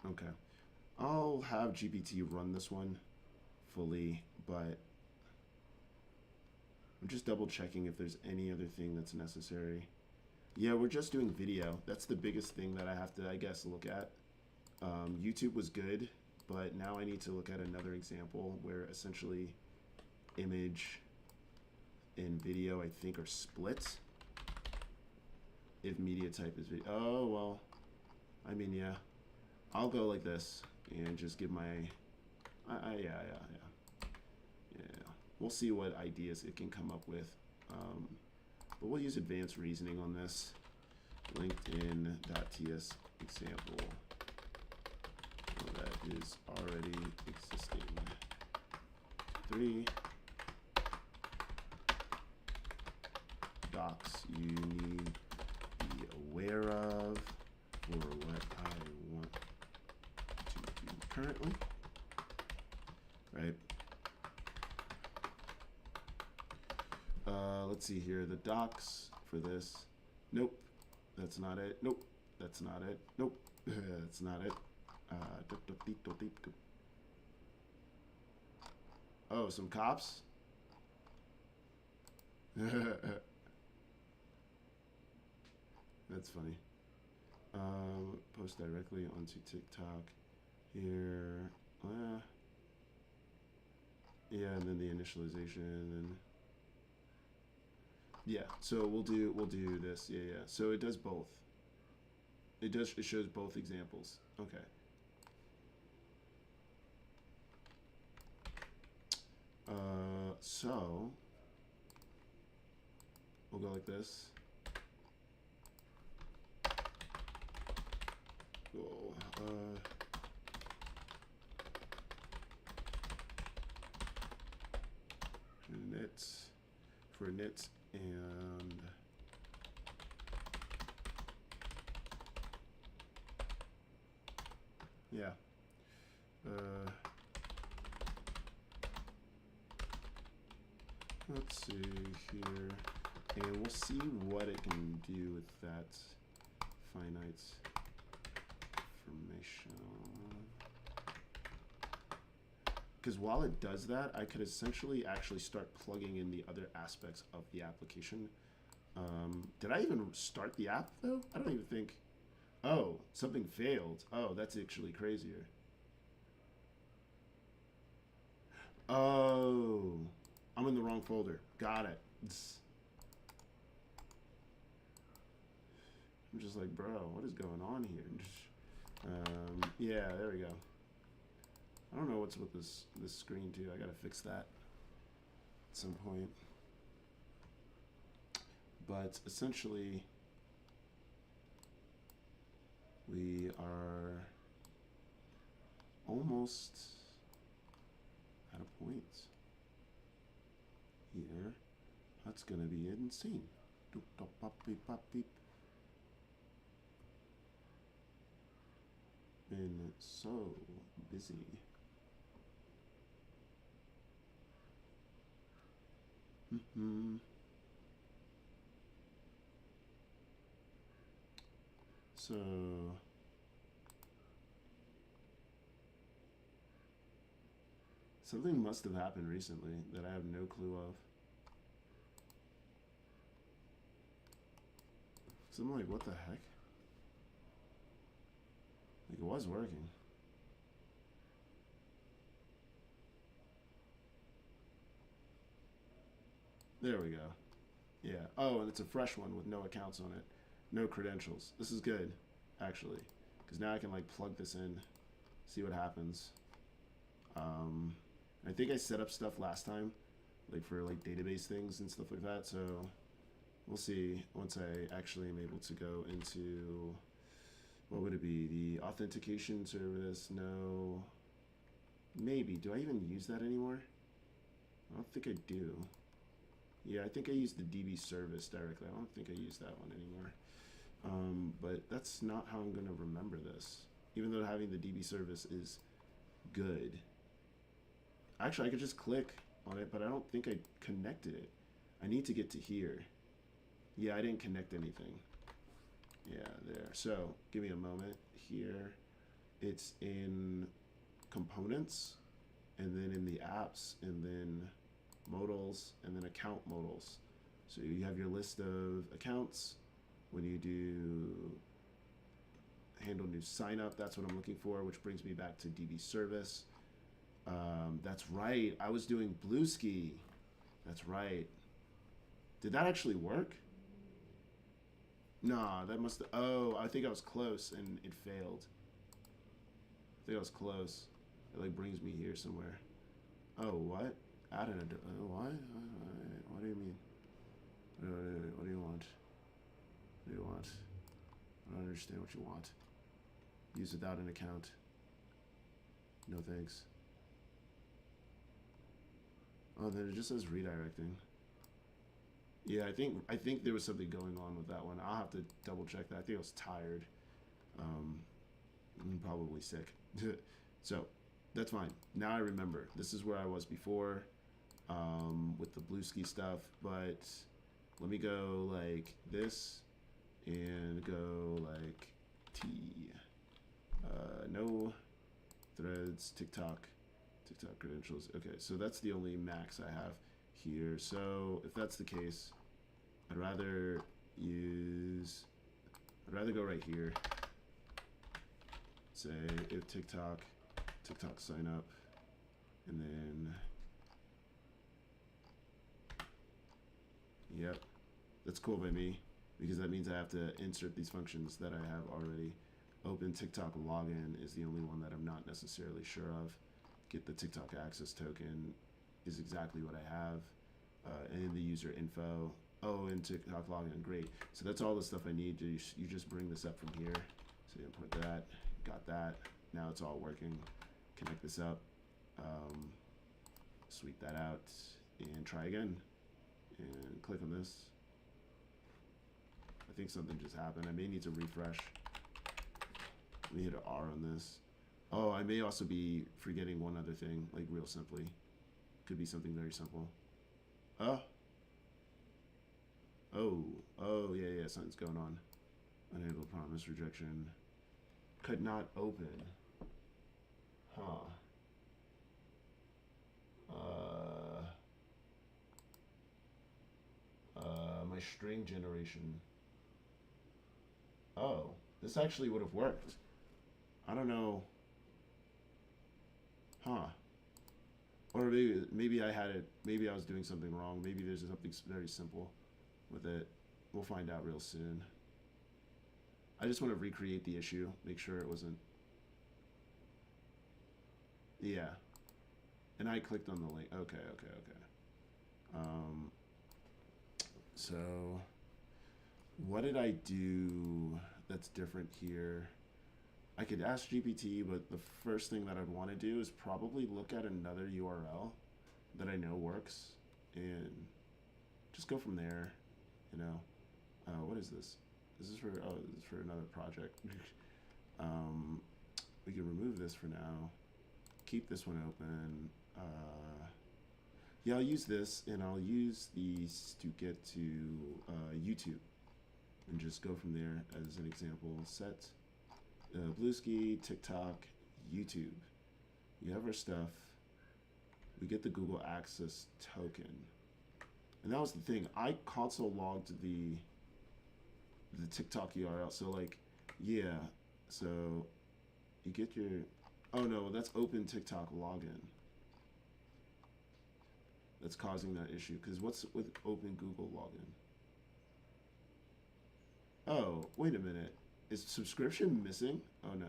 Okay. I'll have GPT run this one fully, but I'm just double checking if there's any other thing that's necessary. Yeah, we're just doing video. That's the biggest thing that I have to, I guess, look at. YouTube was good, but now I need to look at another example where essentially image and video, I think, are split. If media type is video. Oh, well, I mean, yeah. I'll go like this and just give my, yeah. We'll see what ideas it can come up with. But we'll use advanced reasoning on this. LinkedIn.ts example. That is already existing. 3 docs you need to be aware of for what I want to do currently. Right. Let's see here. The docs for this. Nope. That's not it. Nope. That's not it. Nope. That's not it. Oh, some cops? That's funny. Post directly onto TikTok here. Yeah, and then the initialization and yeah. So we'll do this. Yeah. So it does both. It shows both examples. Okay. So we'll go like this. Cool. Knits for knits and yeah. Let's see here, and we'll see what it can do with that finite information. Because while it does that, I could essentially actually start plugging in the other aspects of the application. Did I even start the app though? I don't even think. Oh, something failed. Oh, that's actually crazier. Oh, I'm in the wrong folder. Got it. I'm just like, bro, what is going on here? Yeah, there we go. I don't know what's with this screen too. I gotta fix that at some point. But essentially, we are almost at a point here. That's gonna be insane. Doop, dop, bop, beep, bop, beep. Been so busy. So something must have happened recently that I have no clue of. So I'm like, what the heck? Like, it was working. There we go. Yeah. Oh, and it's a fresh one with no accounts on it. No credentials. This is good, actually. Because now I can, like, plug this in, see what happens. I think I set up stuff last time, like, for, like, database things and stuff like that. So we'll see once I actually am able to go into, what would it be? The authentication service? No. Maybe. Do I even use that anymore? I don't think I do. Yeah, I think I use the DB service directly. I don't think I use that one anymore. But that's not how I'm going to remember this. Even though having the DB service is good. Actually, I could just click on it, but I don't think I connected it. I need to get to here. Yeah, I didn't connect anything. Yeah, there. So, give me a moment. Here, it's in components, and then in the apps, and then modals, and then account modals. So you have your list of accounts. When you do handle new sign up, that's what I'm looking for, which brings me back to DB service. That's right. I was doing Blueski. That's right. Did that actually work? Nah, that must have. Oh, I think I was close and it failed. I think I was close. It like brings me here somewhere. Oh, what? Add an. What? What do you mean? What do you want? What do you want? I don't understand what you want. Use without an account. No thanks. Oh, then it just says redirecting. Yeah, I think there was something going on with that one. I'll have to double check that. I think I was tired. I'm probably sick. So that's fine. Now I remember. This is where I was before with the Blueski stuff. But let me go like this and go like T. No threads, TikTok credentials. Okay, so that's the only max I have here. So if that's the case, I'd rather go right here. Say if TikTok sign up, and then yep, that's cool by me because that means I have to insert these functions that I have already. Open TikTok login is the only one that I'm not necessarily sure of. Get the TikTok access token is exactly what I have. And the user info. Oh, and TikTok login, great. So that's all the stuff I need. You just bring this up from here. So you input that, got that. Now it's all working. Connect this up, sweep that out, and try again. And click on this. I think something just happened. I may need to refresh. Let me hit an R on this. Oh, I may also be forgetting one other thing, like real simply. Could be something very simple. Oh, oh, oh, yeah, yeah, something's going on. Unable promise rejection. Could not open. Huh. Uh, my string generation. Oh, this actually would have worked. I don't know. Huh. Or maybe I had it. Maybe I was doing something wrong. Maybe there's something very simple with it. We'll find out real soon. I just want to recreate the issue, make sure it wasn't. Yeah, and I clicked on the link. Okay, okay, okay. Um, so what did I do that's different here? I could ask GPT, but the first thing that I'd want to do is probably look at another URL that I know works and just go from there. You know, what is this? This is for this is for another project. um, we can remove this for now. Keep this one open. Yeah, I'll use this, and I'll use these to get to YouTube, and just go from there as an example. Set Blueski, TikTok, YouTube. We have our stuff. We get the Google Access token, and that was the thing. I console logged the TikTok URL. So like, yeah. So you get your. Oh no, that's open TikTok login. That's causing that issue. Because what's with open Google login? Oh, wait a minute. Is subscription missing? Oh no.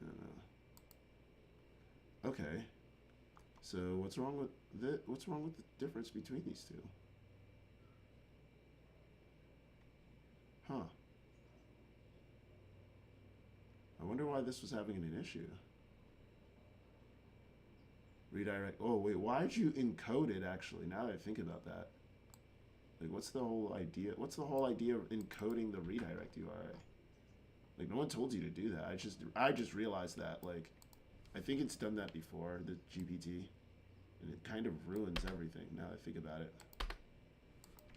No, no. Okay. So what's wrong with what's wrong with the difference between these two? Huh. I wonder why this was having an issue. Redirect. Oh wait, why did you encode it actually? Now that I think about that. Like what's the whole idea? What's the whole idea of encoding the redirect URI? Like no one told you to do that. I just realized that. Like I think it's done that before, the GPT. And it kind of ruins everything now that I think about it.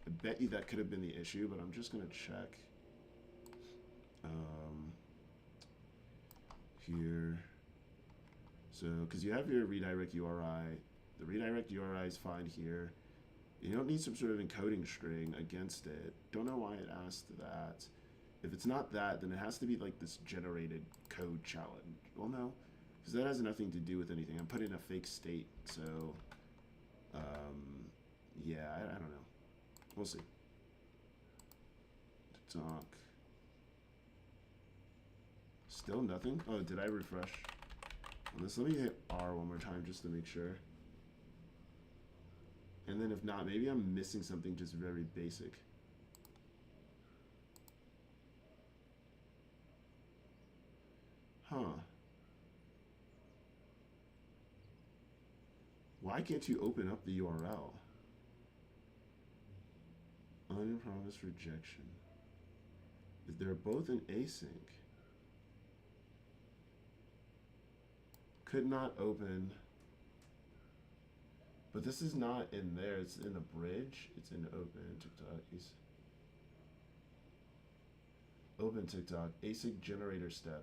I bet you that could have been the issue, but I'm just gonna check. Um, here. So, because you have your redirect URI, the redirect URI is fine here. You don't need some sort of encoding string against it. Don't know why it asked that. If it's not that, then it has to be like this generated code challenge. Well, no, because that has nothing to do with anything. I'm putting a fake state, so yeah, I don't know. We'll see. Talk. Still nothing? Oh, did I refresh? Let me hit R one more time just to make sure. And then if not, maybe I'm missing something just very basic. Huh. Why can't you open up the URL? Unpromised rejection. They're both in async. Could not open. But this is not in there. It's in a bridge. It's in open TikTok. Open TikTok. Async generator step.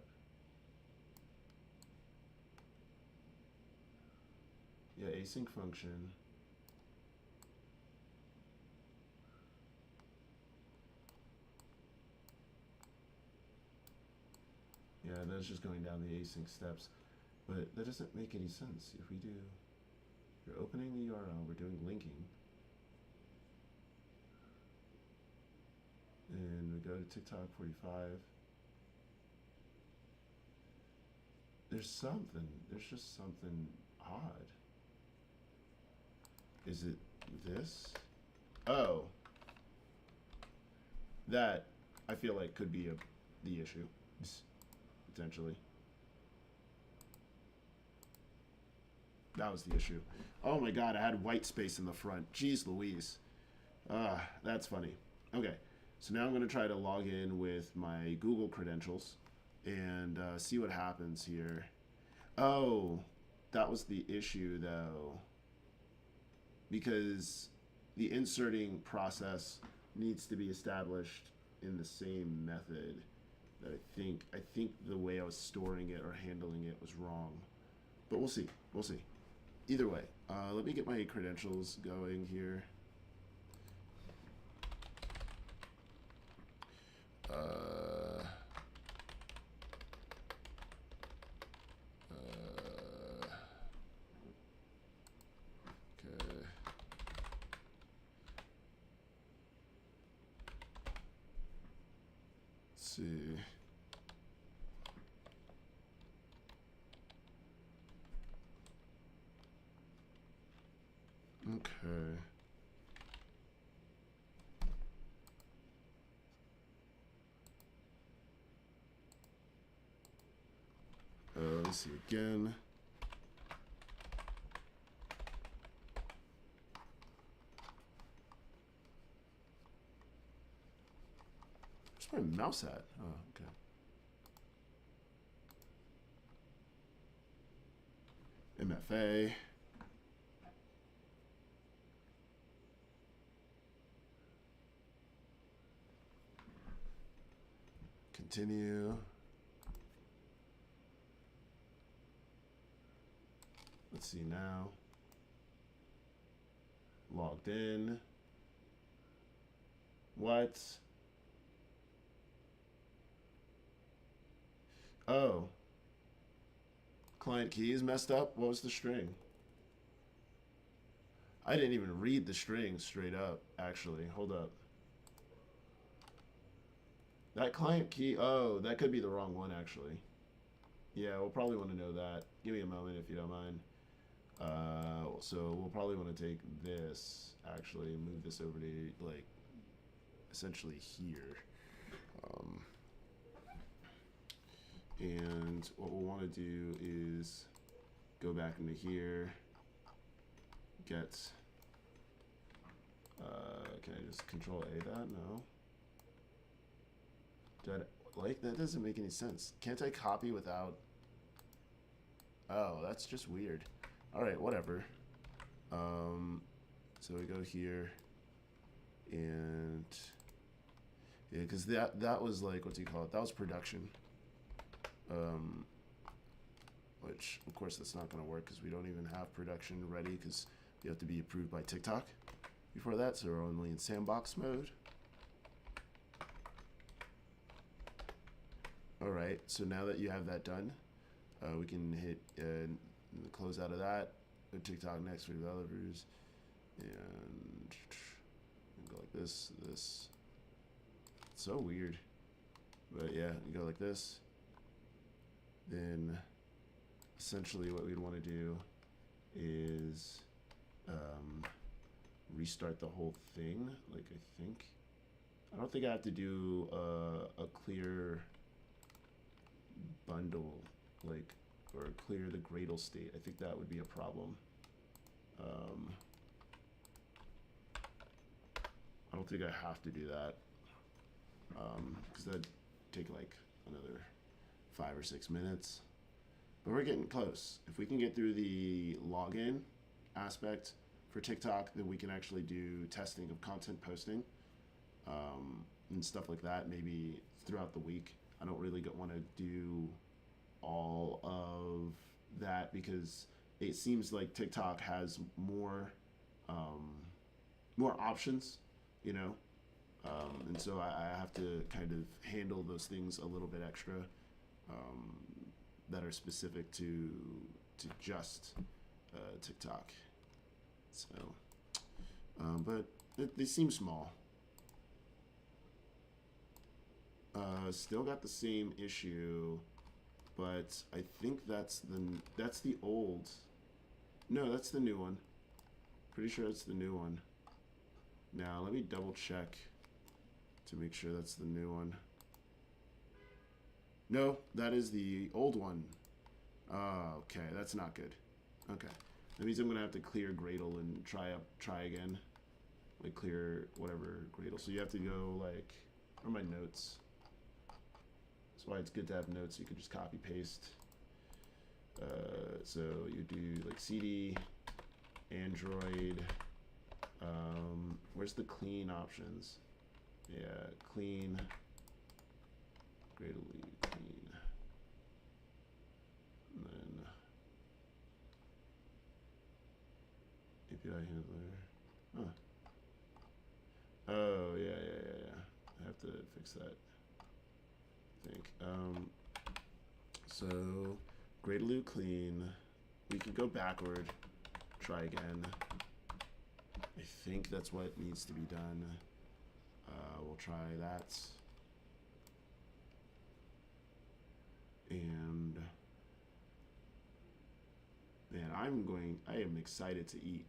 Yeah, async function. Yeah, that's just going down the async steps. But that doesn't make any sense. If we do, you're opening the URL, we're doing linking. And we go to TikTok 45. There's just something odd. Is it this? Oh. That, I feel like, could be the issue, potentially. That was the issue. Oh my god, I had white space in the front. Jeez Louise. That's funny. Okay, so now I'm going to try to log in with my Google credentials and see what happens here. Oh, that was the issue though. because the inserting process needs to be established in the same method. That I think the way I was storing it or handling it was wrong, but we'll see. We'll see. Either way, let me get my credentials going here. Okay. Let's see. Okay. Let's see again. Where's my mouse at? Oh, okay. MFA. Continue. Let's see now. Logged in. What? Oh. Client key is messed up? What was the string? I didn't even read the string straight up, actually. Hold up. That client key, oh, that could be the wrong one, actually. Yeah, we'll probably want to know that. Give me a moment if you don't mind. So we'll probably want to take this, actually, and move this over to, like, essentially here. And what we'll want to do is go back into here, get, can I just control A that? No. That doesn't make any sense. Can't I copy without? Oh, that's just weird. All right, whatever. So we go here, and yeah, because that was like, what do you call it? That was production. Which of course that's not going to work because we don't even have production ready because you have to be approved by TikTok before that. So we're only in sandbox mode. All right, so now that you have that done, we can hit close out of that. Go TikTok next for developers, and go like this. This. It's so weird, but yeah, you go like this. Then, essentially, what we'd want to do is restart the whole thing. Like I don't think I have to do a clear bundle, like, or clear the Gradle state. I think that would be a problem. I don't think I have to do that because that'd take like another 5 or 6 minutes. But we're getting close. If we can get through the login aspect for TikTok, then we can actually do testing of content posting and stuff like that, maybe throughout the week. I don't really want to do all of that because it seems like TikTok has more options, you know, and so I have to kind of handle those things a little bit extra that are specific to just TikTok. So, but they seem small. Still got the same issue, but I think that's the old. No, that's the new one. Pretty sure that's the new one. Now let me double check to make sure that's the new one. No, that is the old one. Okay, that's not good. Okay, that means I'm gonna have to clear Gradle and try again. Like clear whatever Gradle. So you have to go like, where are my notes? That's why it's good to have notes. You can just copy paste. So you do like CD, Android, Where's the clean options? Yeah, clean, greatly clean, and then API handler. Huh. Oh yeah. I have to fix that. I think. So greatly clean. We can go backward. Try again. I think that's what needs to be done. We'll try that. And man, I am excited to eat.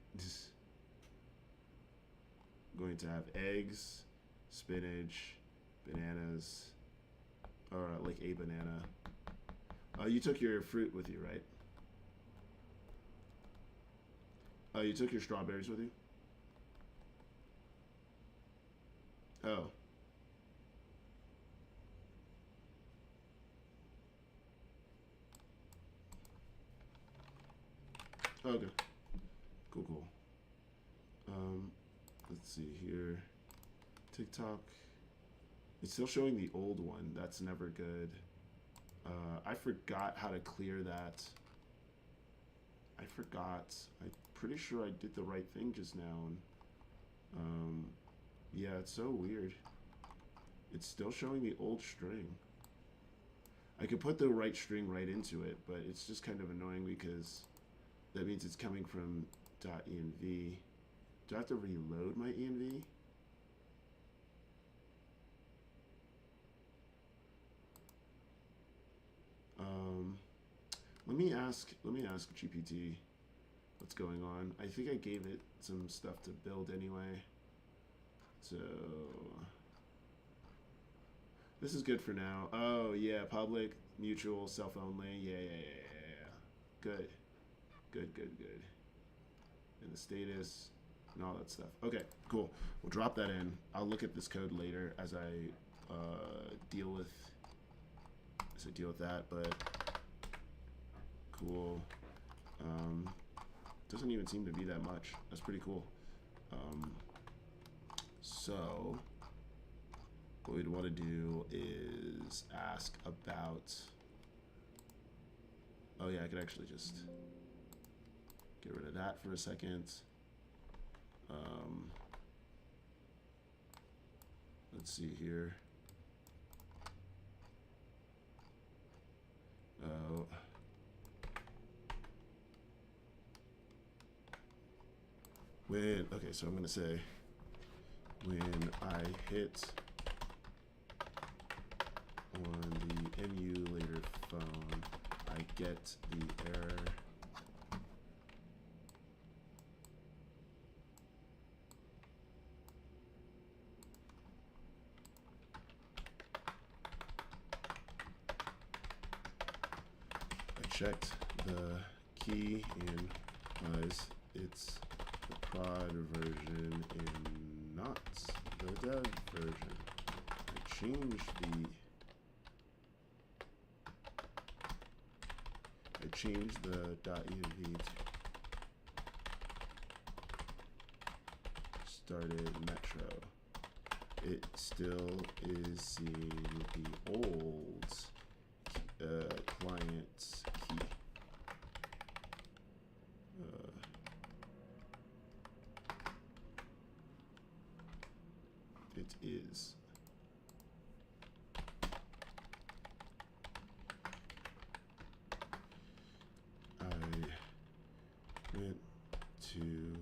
Going to have eggs, spinach, bananas, or like a banana. You took your fruit with you, right? You took your strawberries with you? Oh. Okay. Cool. Let's see here. TikTok. It's still showing the old one. That's never good. I forgot how to clear that. I forgot. I'm pretty sure I did the right thing just now. And, yeah, it's so weird. It's still showing the old string. I could put the right string right into it, but it's just kind of annoying because that means it's coming from .env. Do I have to reload my env? Let me ask GPT what's going on. I think I gave it some stuff to build anyway. So this is good for now. Oh yeah, public, mutual, self only. Yeah. Good. And the status and all that stuff. Okay, cool. We'll drop that in. I'll look at this code later as I deal with that, but cool. Doesn't even seem to be that much. That's pretty cool. So what we'd want to do is ask about. Oh yeah, I could actually just get rid of that for a second. Let's see here. Oh. Okay, so I'm gonna say when I hit on the emulator phone, I get the error. I checked the key and realized it's the prod version and not the dev version. I changed the .env to started Metro. It still is seeing the old client's key. It is. I went to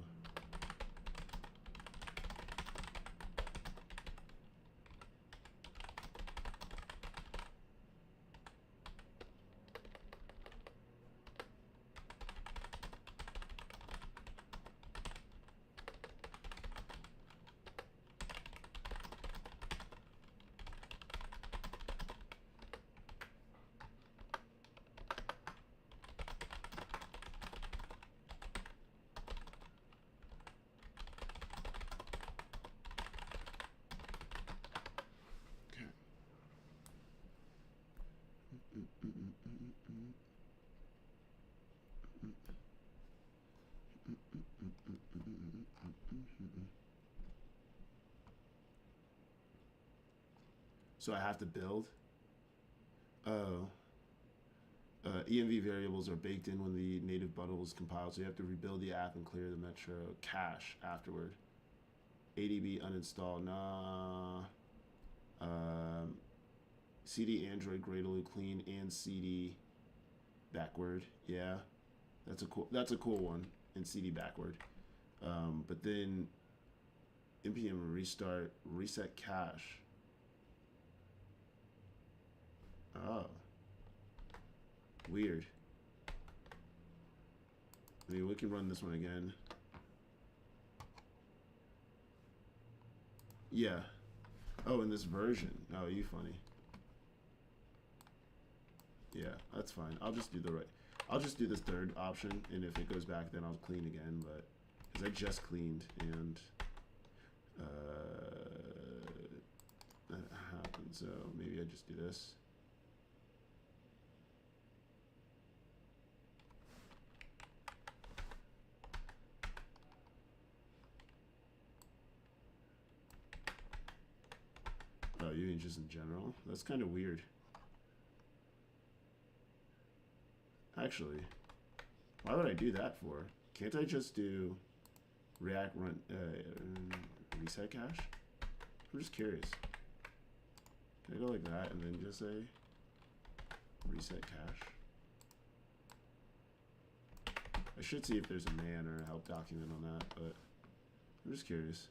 So I have to build. Oh, EMV variables are baked in when the native bundle is compiled, so you have to rebuild the app and clear the Metro cache afterward. ADB uninstall. Nah. CD Android Gradle clean and CD backward. Yeah, that's a cool one. And CD backward. But then npm restart reset cache. Oh, weird. I mean, we can run this one again. Yeah. Oh, in this version. Oh, you funny. Yeah, that's fine. I'll just do this third option, and if it goes back, then I'll clean again. But because I just cleaned, and that happened, so maybe I just do this. Oh, you mean just in general? That's kind of weird. Actually, why would I do that for? Can't I just do React run reset cache? I'm just curious. Can I go like that and then just say reset cache? I should see if there's a man or a help document on that, but I'm just curious.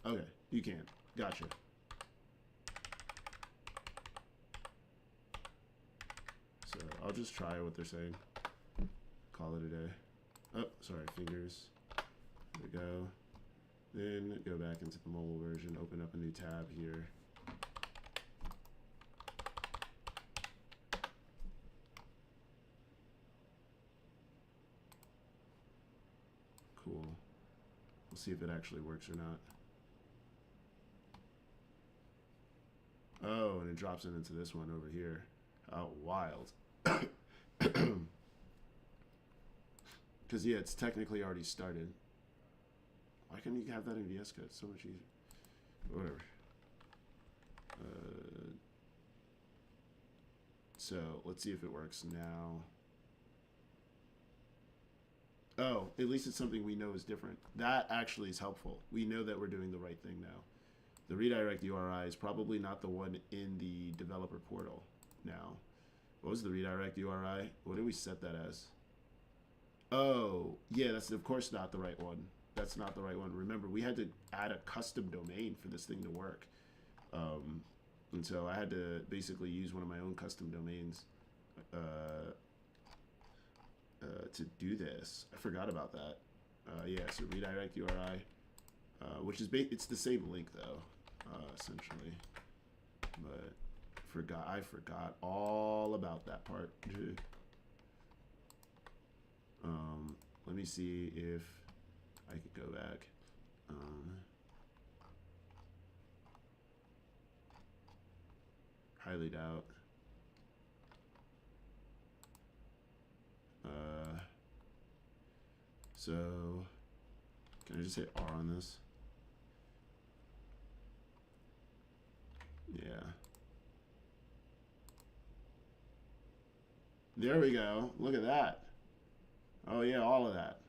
Okay, you can. Gotcha. So I'll just try what they're saying. Call it a day. Oh, sorry, fingers. There we go. Then go back into the mobile version, open up a new tab here. Cool. We'll see if it actually works or not. Oh, and it drops it into this one over here. Oh, wild. Because, yeah, it's technically already started. Why couldn't you have that in VS Code? It's so much easier. Whatever. So, let's see if it works now. Oh, at least it's something we know is different. That actually is helpful. We know that we're doing the right thing now. The redirect URI is probably not the one in the developer portal now. What was the redirect URI? What did we set that as? Oh, yeah, that's of course not the right one. That's not the right one. Remember, we had to add a custom domain for this thing to work. And so I had to basically use one of my own custom domains to do this. I forgot about that. Yeah, so redirect URI, which is it's the same link though, essentially. But I forgot all about that part. Let me see if I could go back. Highly doubt. So can I just hit R on this? Yeah. There we go. Look at that. Oh yeah, all of that.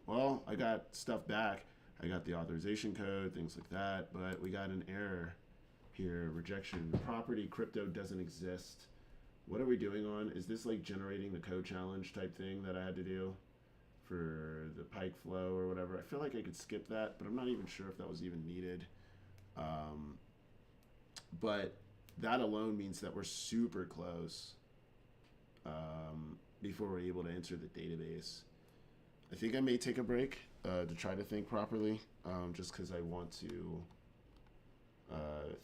Well, I got stuff back. I got the authorization code, things like that, but we got an error here, rejection. Property crypto doesn't exist. What are we doing on? Is this like generating the code challenge type thing that I had to do for the Pike flow or whatever? I feel like I could skip that, but I'm not even sure if that was even needed. But that alone means that we're super close before we're able to enter the database. I think I may take a break to try to think properly, just because I want to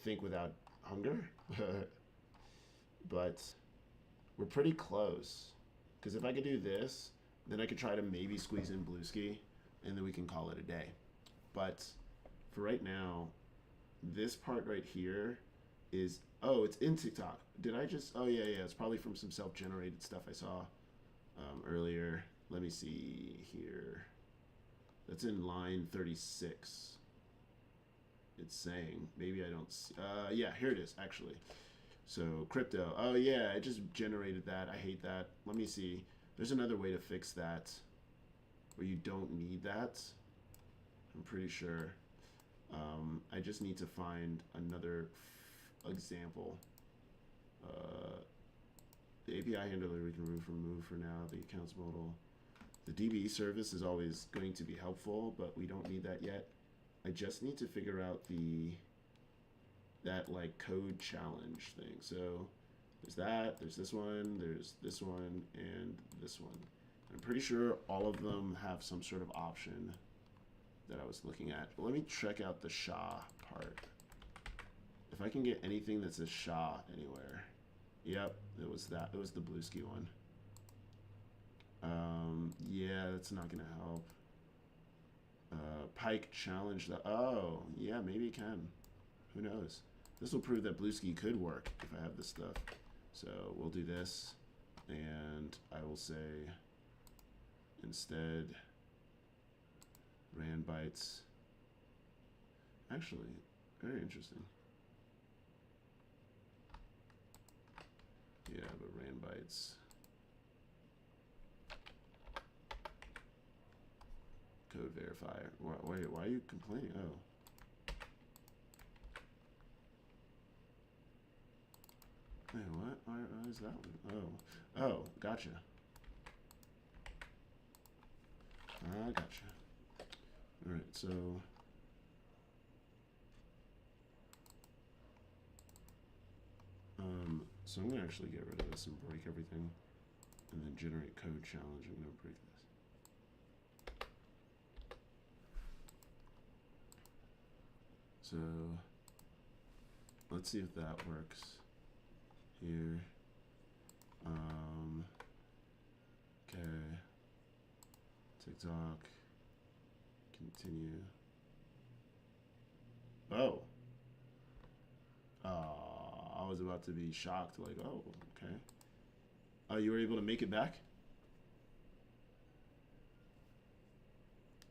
think without hunger. But we're pretty close. Because if I could do this, then I could try to maybe squeeze in Bluesky, and then we can call it a day. But for right now, this part right here is, oh, it's in TikTok. Did I just, oh yeah, it's probably from some self-generated stuff I saw. earlier. Let me see here. That's in line 36. It's saying. Maybe I don't see. Yeah, here it is, actually. So, crypto. Oh, yeah, it just generated that. I hate that. Let me see. There's another way to fix that where you don't need that. I'm pretty sure. I just need to find another example. The API handler we can remove for now. The accounts modal. The DBE service is always going to be helpful, but we don't need that yet. I just need to figure out that like code challenge thing. So there's that, there's this one, and this one. I'm pretty sure all of them have some sort of option that I was looking at. But let me check out the SHA part. If I can get anything that says SHA anywhere. Yep, it was that. It was the Bluesky one. Yeah, that's not gonna help. Pike challenge that. Oh, yeah, maybe it can. Who knows? This will prove that Bluesky could work if I have this stuff. So we'll do this, and I will say instead ran bytes. Actually, very interesting. Yeah, but ran bytes. Code verifier. Wait, why are you complaining? Oh. Wait, what? Why is that one? Oh. Oh, gotcha. Gotcha. Alright, so so I'm gonna actually get rid of this and break everything and then generate code challenge. I'm gonna break this. So let's see if that works here. Okay. TikTok. Continue. Oh. I was about to be shocked. Like, oh, okay. Oh, you were able to make it back?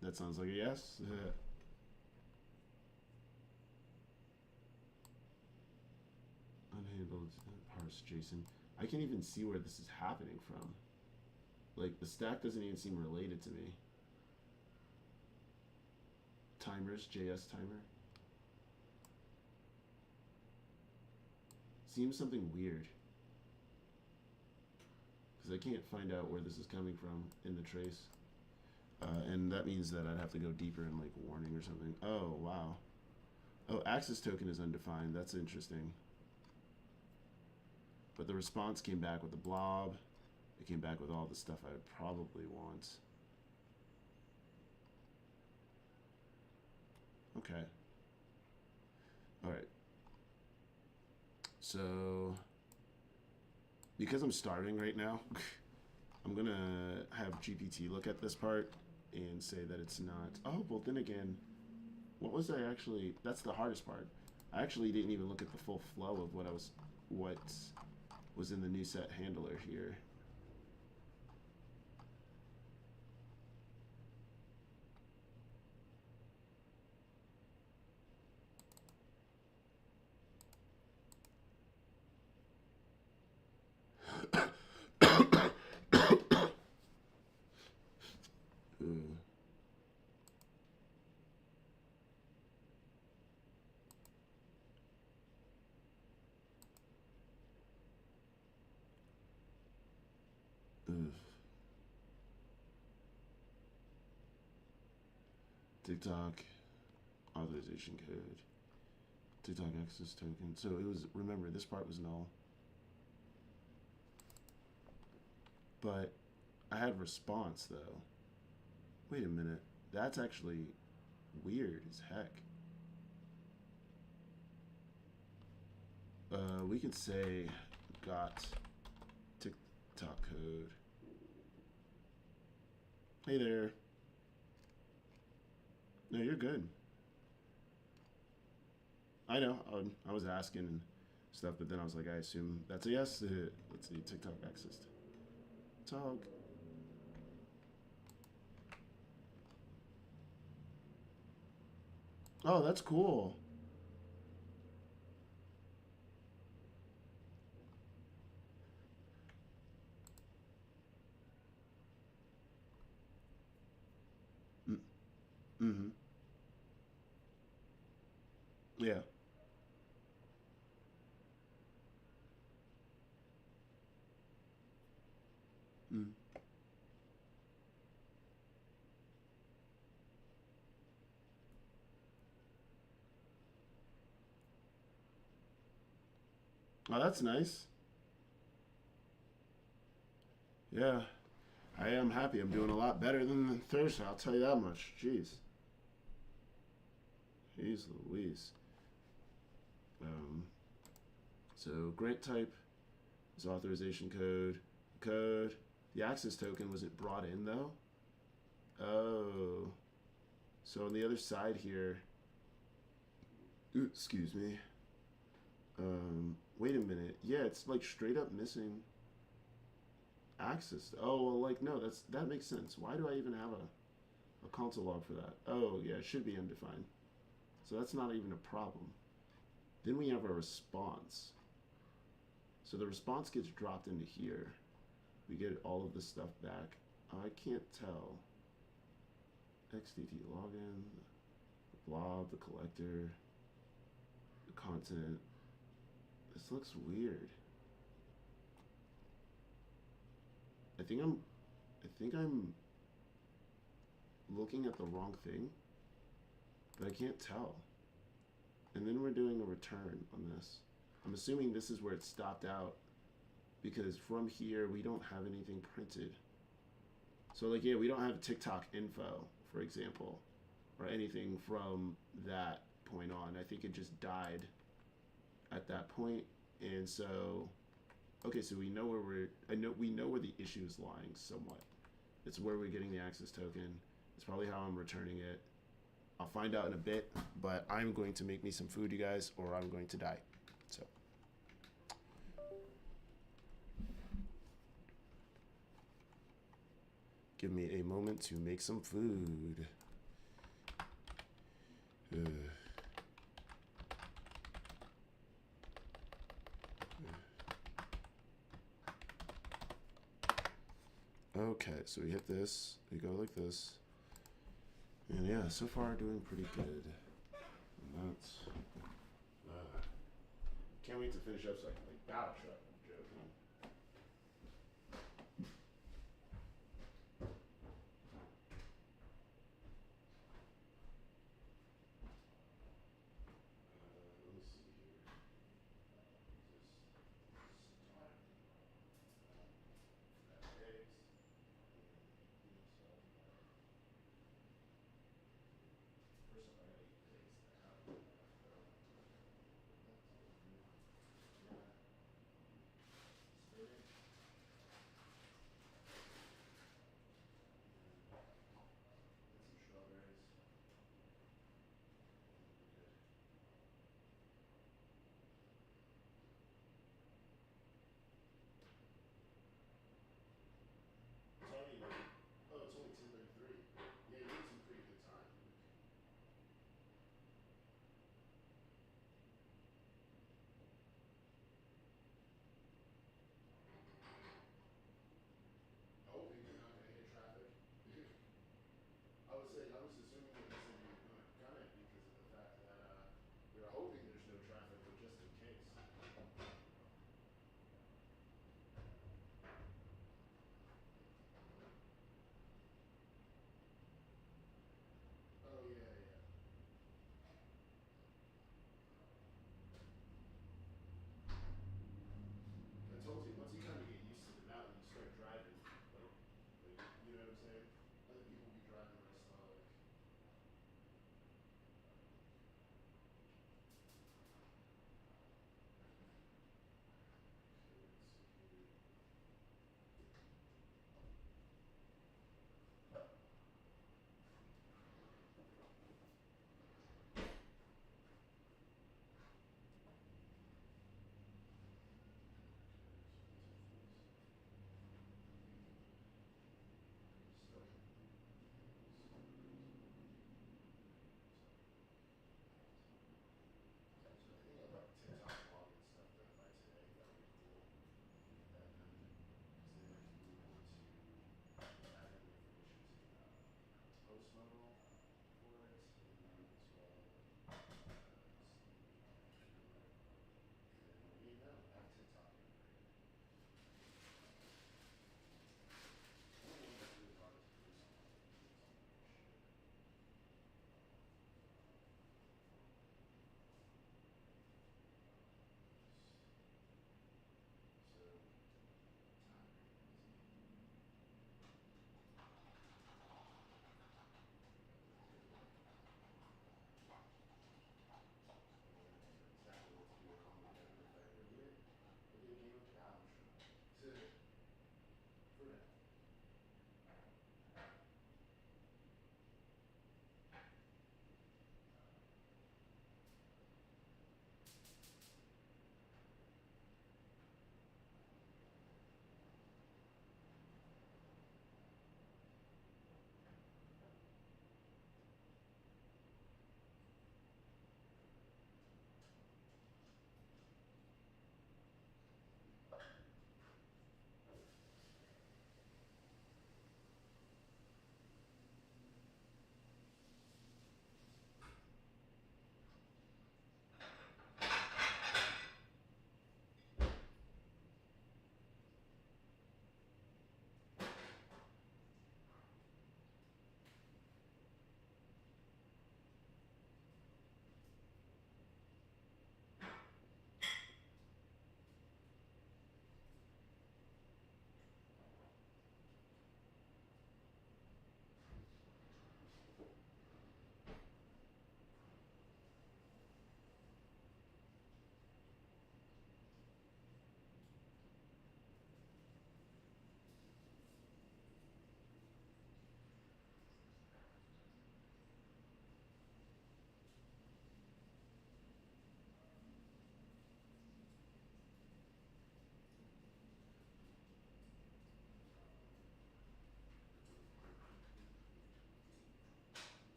That sounds like a yes. Unhandled parse JSON. I can't even see where this is happening from. Like, the stack doesn't even seem related to me. Timers, JS timer. Seems something weird. Because I can't find out where this is coming from in the trace. And that means that I'd have to go deeper in, like, warning or something. Oh, wow. Oh, access token is undefined. That's interesting. But the response came back with the blob. It came back with all the stuff I would probably want. Okay. All right. So, because I'm starving right now, I'm going to have GPT look at this part and say that it's not. Oh, well, then again, what was I actually. That's the hardest part. I actually didn't even look at the full flow of what was in the new set handler here. TikTok authorization code. TikTok access token. So it was, remember, this part was null. But I had response though. Wait a minute. That's actually weird as heck. We could say got TikTok code. Hey there. No, you're good. I know. I was asking stuff, but then I was like, I assume that's a yes. Let's see, TikTok access. Talk. Oh, that's cool. Mm, mm-hmm. Yeah. Mm. Oh, that's nice. Yeah. I am happy. I'm doing a lot better than Thursday. I'll tell you that much. Jeez. Jeez Louise. Um, so grant type is authorization code. Code. The access token was it brought in though? Oh. So on the other side here, excuse me. Wait a minute. Yeah, it's like straight up missing access. Oh well, like no, that makes sense. Why do I even have a console log for that? Oh yeah, it should be undefined. So that's not even a problem. Then we have our response. So the response gets dropped into here. We get all of this stuff back. I can't tell. XDT login, the blob, the collector, the content. This looks weird. I think I'm I think I'm looking at the wrong thing, but I can't tell. And then we're doing a return on this. I'm assuming this is where it stopped out because from here we don't have anything printed. So like yeah, we don't have TikTok info, for example, or anything from that point on. I think it just died at that point. And so okay, so we know where we know where the issue is lying somewhat. It's where we're getting the access token. It's probably how I'm returning it. I'll find out in a bit, but I'm going to make me some food, you guys, or I'm going to die. So, give me a moment to make some food. Ugh. Okay, so we hit this, we go like this, and yeah, so far doing pretty good. And that's. Can't wait to finish up so I can like battle truck. I'm joking. Let me see here. Eggs. First off, I gotta eat eggs now.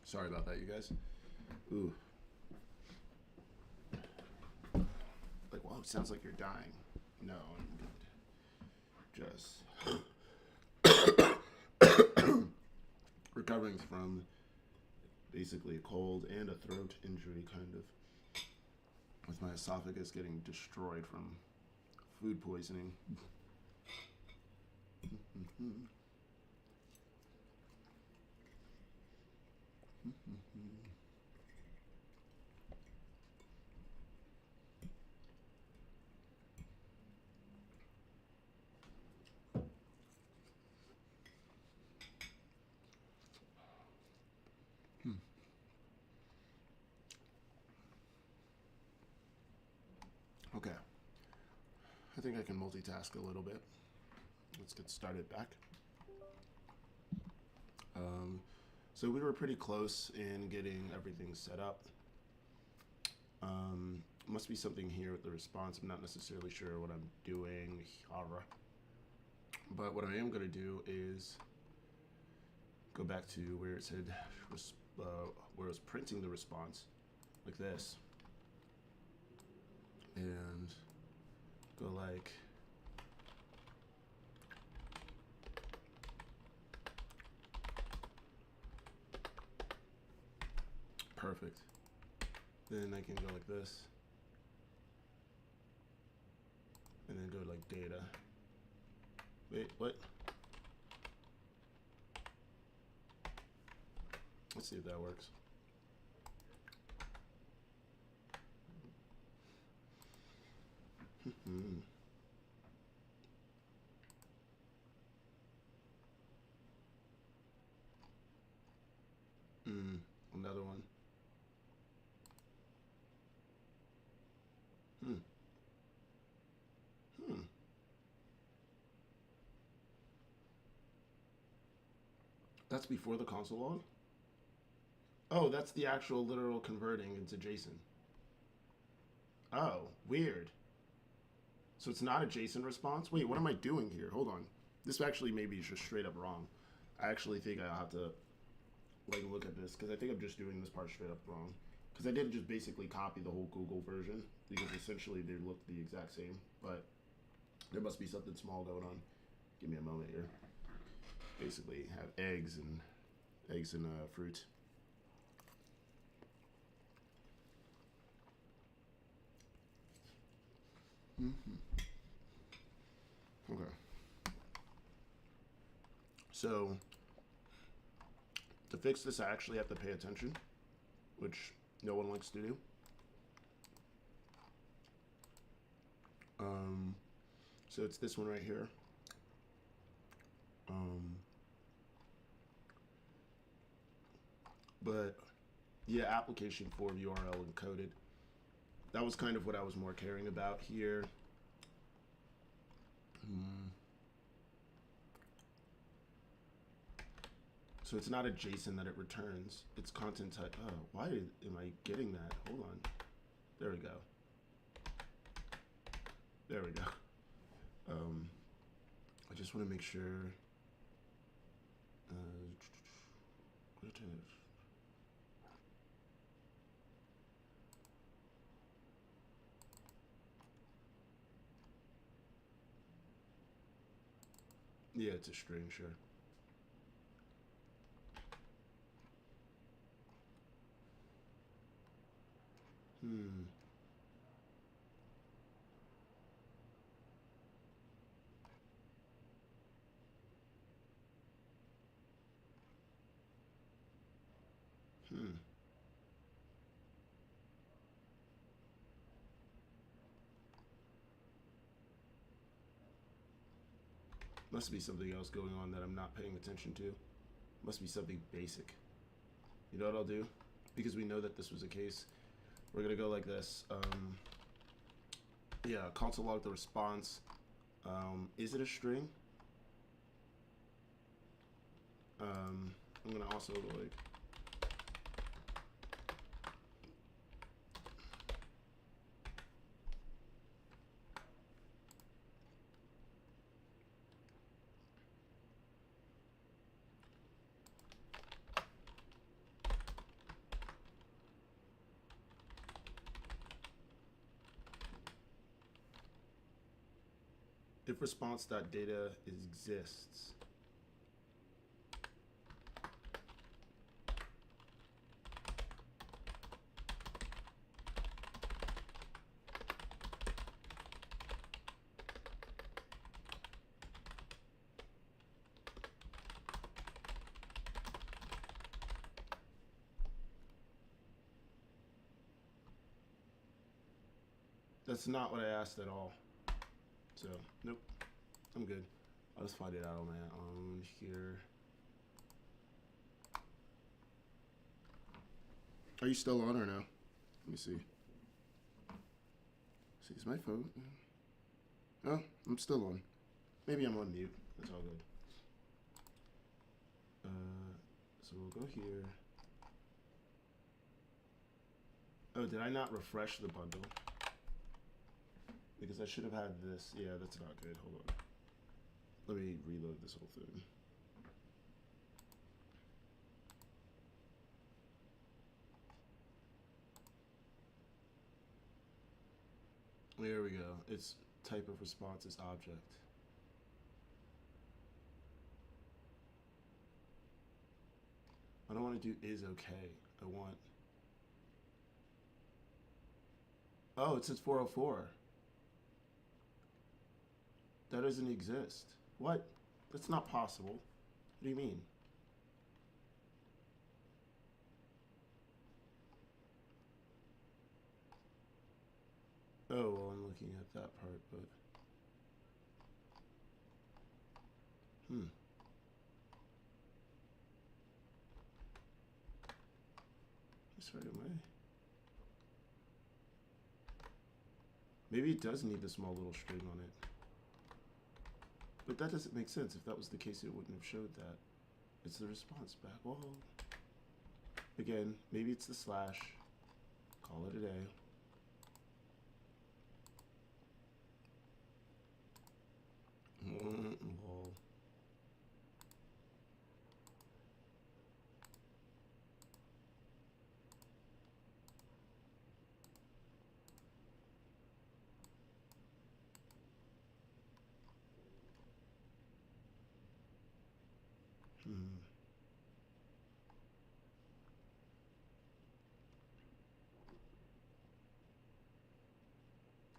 Sorry about that, you guys. Ooh. Like, whoa, it sounds like you're dying. No, I'm good. Just recovering from basically a cold and a throat injury, kind of. With my esophagus getting destroyed from food poisoning. Okay. I think I can multitask a little bit. Let's get started back. So we were pretty close in getting everything set up. Must be something here with the response. I'm not necessarily sure what I'm doing. But what I am going to do is go back to where it said, where I was printing the response, like this. And go like, perfect. Then I can go like this. And then go like data. Wait, what? Let's see if that works. Another one. That's before the console log? Oh, that's the actual literal converting into JSON. Oh, weird. So it's not a JSON response? Wait, what am I doing here? Hold on. This actually maybe is just straight up wrong. I actually think I'll have to like look at this because I think I'm just doing this part straight up wrong. Because I did just basically copy the whole Google version because essentially they look the exact same, but there must be something small going on. Give me a moment here. Basically have eggs and fruit. Okay. So to fix this, I actually have to pay attention, which no one likes to do. So it's this one right here. But yeah, application form URL encoded. That was kind of what I was more caring about here. So it's not a JSON that it returns. It's content type. Oh, why am I getting that? Hold on. There we go. There we go. I just want to make sure. What it is. Yeah, it's a string, sure. Must be something else going on that I'm not paying attention to. Must be something basic. You know what I'll do? Because we know that this was a case, we're gonna go like this. Yeah, console log the response. Is it a string? I'm gonna also like. If response.data exists. That's not what I asked at all. So, nope. I'm good. I'll just find it out on my own here. Are you still on or no? Let me see. See, is my phone? Oh, I'm still on. Maybe I'm on mute. That's all good. So we'll go here. Oh, did I not refresh the bundle? Because I should have had this. Yeah, that's not good. Hold on. Let me reload this whole thing. There we go. It's type of response is object. I don't want to do is okay. I want. Oh, it says 404. That doesn't exist. What? That's not possible. What do you mean? Oh, well, I'm looking at that part, but. It's right away. Maybe it does need the small little string on it. But that doesn't make sense. If that was the case, it wouldn't have showed that. It's the response back. Well, again, maybe it's the slash. Call it a day. Lol.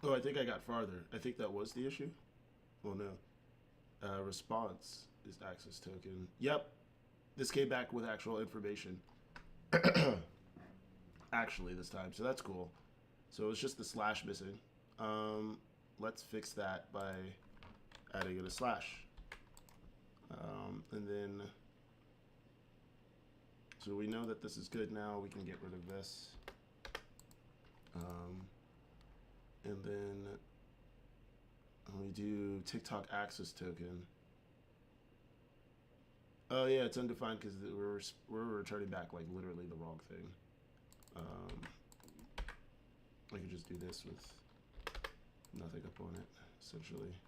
Oh, I think I got farther. I think that was the issue. Well, no. Response is access token. Yep. This came back with actual information. Actually, this time. So that's cool. So it was just the slash missing. Let's fix that by adding in a slash. And then, so we know that this is good now. We can get rid of this. And then we do TikTok access token. Oh yeah, it's undefined because we're returning back like literally the wrong thing. I could just do this with nothing up on it, essentially.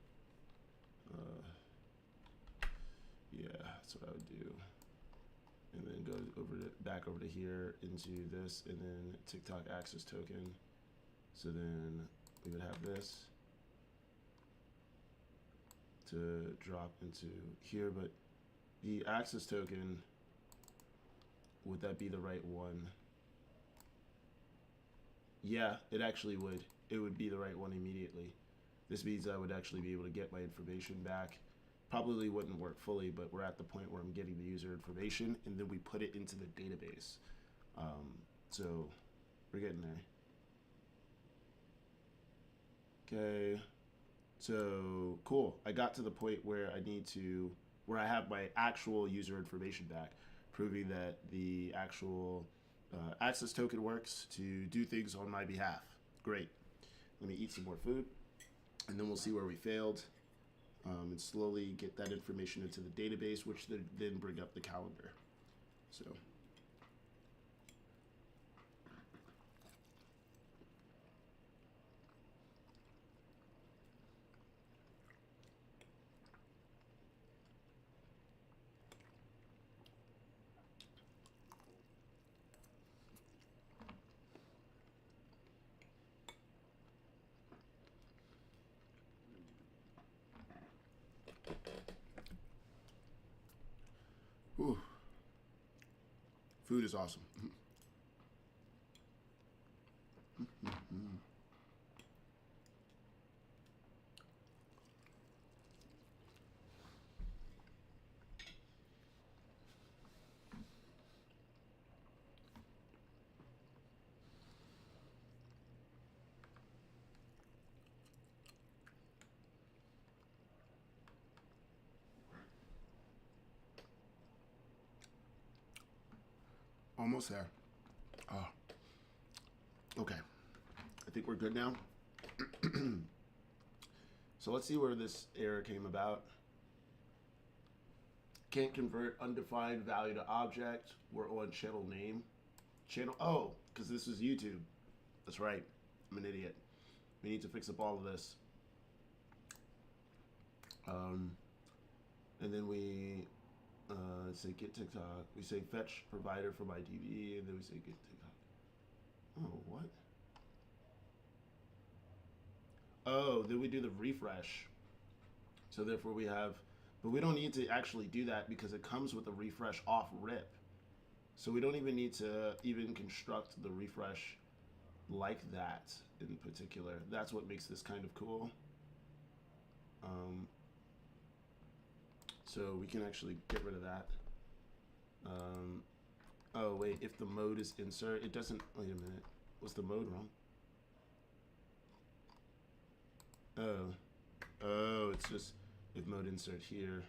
Yeah, that's what I would do. And then go back over to here into this, and then TikTok access token. So then we would have this to drop into here, but the access token, would that be the right one? Yeah, it actually would. It would be the right one immediately. This means I would actually be able to get my information back. Probably wouldn't work fully, but we're at the point where I'm getting the user information, and then we put it into the database. So we're getting there. Okay. So cool. I got to the point where I have my actual user information back, proving that the actual access token works to do things on my behalf. Great. Let me eat some more food, and then we'll see where we failed, and slowly get that information into the database, which then bring up the calendar. So. Food is awesome. Almost there. Oh. Okay. I think we're good now. So let's see where this error came about. Can't convert undefined value to object. We're on channel name. Channel, oh, because this is YouTube. That's right. I'm an idiot. We need to fix up all of this. And then we say get TikTok. We say fetch provider from IDV, and then we say get TikTok. Oh, what? Oh, then we do the refresh. So therefore we have, but we don't need to actually do that because it comes with a refresh off rip. So we don't even need to even construct the refresh like that in particular. That's what makes this kind of cool. So we can actually get rid of that. Oh wait, if the mode is insert, it doesn't, wait a minute. Was the mode wrong? Oh, it's just if mode insert here.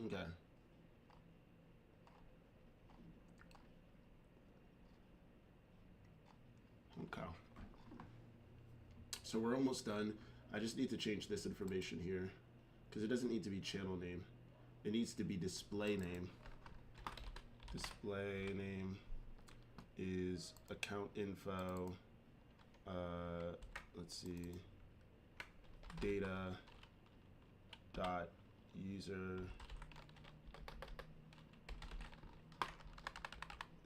Okay. Okay. So we're almost done. I just need to change this information here because it doesn't need to be channel name. It needs to be display name. Display name is account info. Let's see. Data dot user.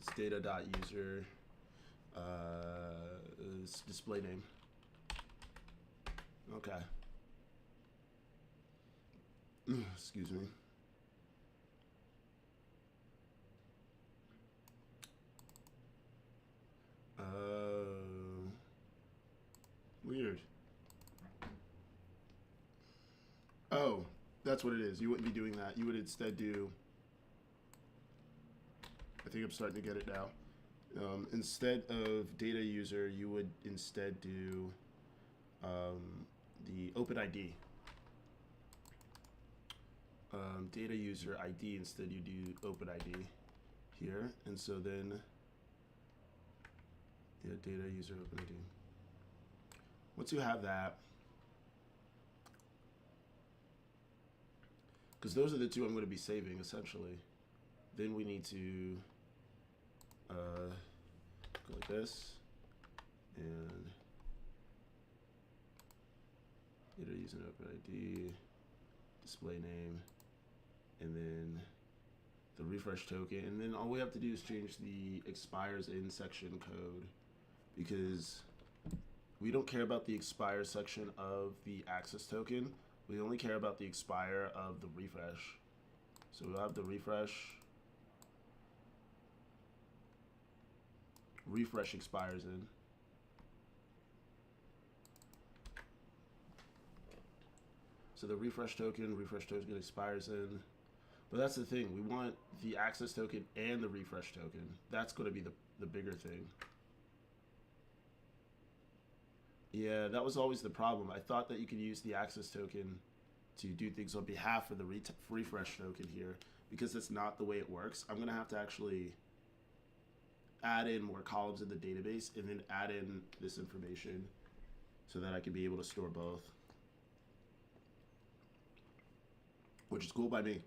It's data dot user. It's display name. Okay. Excuse me. Weird. Oh, that's what it is. You wouldn't be doing that. You would instead do, I think I'm starting to get it now. Instead of data user, you would instead do the open ID. Data user ID, instead you do open ID here. And so then, yeah, data user open ID. Once you have that, because those are the two I'm going to be saving essentially, then we need to go like this, and data user open ID, display name, and then the refresh token, and then all we have to do is change the expires in section code, because we don't care about the expire section of the access token. We only care about the expire of the refresh. So we'll have the refresh expires in. So the refresh token expires in. But that's the thing, we want the access token and the refresh token. That's going to be the bigger thing. Yeah, that was always the problem. I thought that you could use the access token to do things on behalf of the refresh token here, because that's not the way it works. I'm going to have to actually add in more columns in the database and then add in this information so that I can be able to store both, which is cool by me.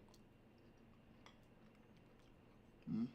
Mm-hmm.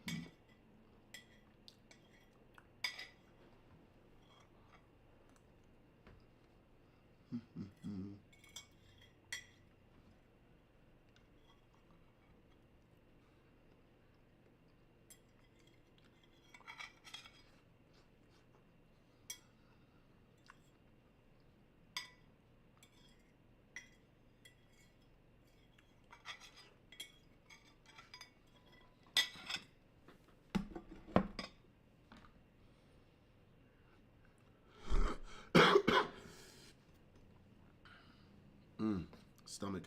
Stomach.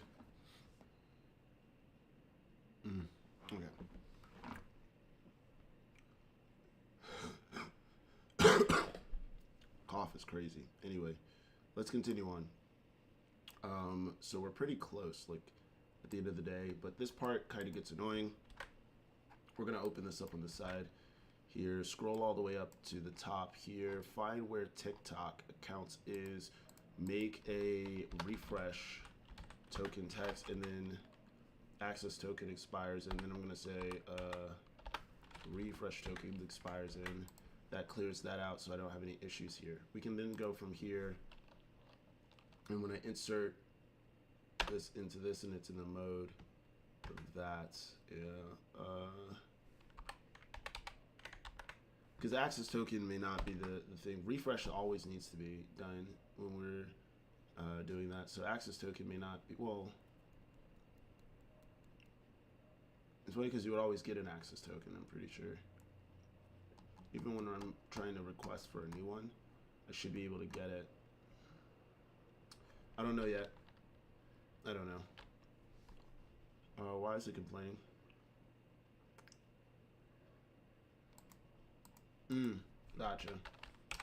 Okay. Cough is crazy. Anyway, let's continue on. So we're pretty close, like at the end of the day, but this part kind of gets annoying. We're gonna open this up on the side here, scroll all the way up to the top here, find where TikTok accounts is, make a refresh token text, and then access token expires, and then I'm gonna say refresh token expires in. That clears that out so I don't have any issues here. We can then go from here, and when I insert this into this and it's in the mode of that, because access token may not be the thing. Refresh always needs to be done when we're doing that. So access token may not be, well, it's funny because you would always get an access token, I'm pretty sure. Even when I'm trying to request for a new one, I should be able to get it. I don't know yet. I don't know. Why is it complaining? Gotcha.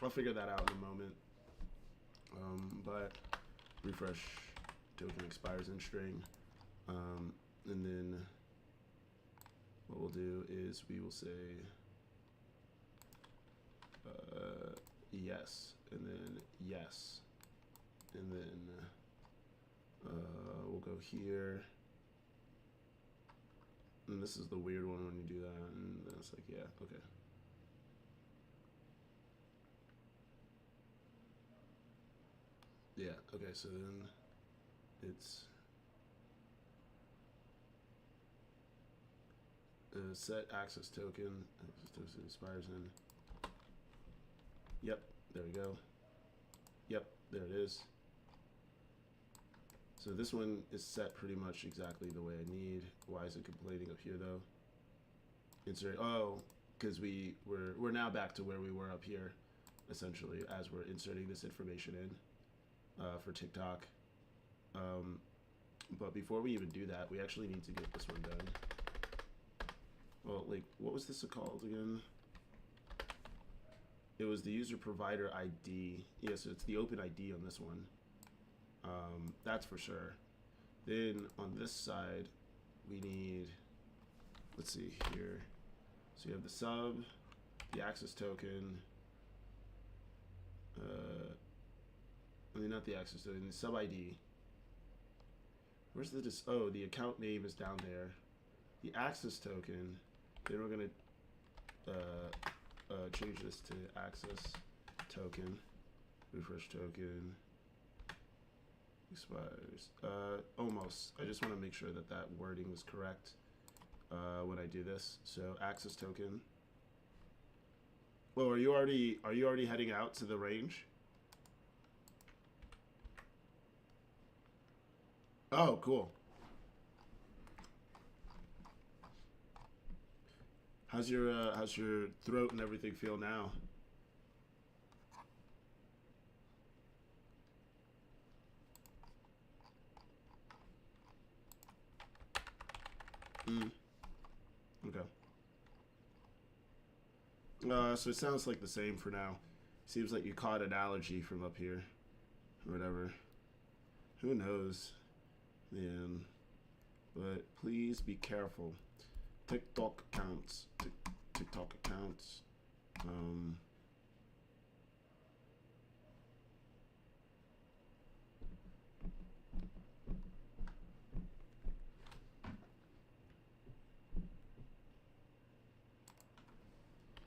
I'll figure that out in a moment. But refresh token expires in string. And then what we'll do is we will say yes, and then yes, and then we'll go here, and this is the weird one when you do that, and then it's like, yeah, okay. Yeah, okay, so then it's set access token expires in. Yep, there we go. Yep, there it is. So this one is set pretty much exactly the way I need. Why is it complaining up here though? Insert, oh, because we're now back to where we were up here, essentially, as we're inserting this information in for TikTok. But before we even do that, we actually need to get this one done. Well, like, what was this called again? It was the user provider ID. Yeah, so it's the open ID on this one. That's for sure. Then on this side, we need, let's see here. So you have the sub, the access token, I mean, not the access token, the sub ID. Where's the, oh, the account name is down there. The access token, then we're gonna change this to access token, refresh token, expires. Almost. I just want to make sure that that wording is correct when I do this. So access token. Well, are you already heading out to the range? Oh, cool. How's your throat and everything feel now? Okay. So it sounds like the same for now. Seems like you caught an allergy from up here, or whatever. Who knows, man? But please be careful. TikTok accounts. TikTok accounts.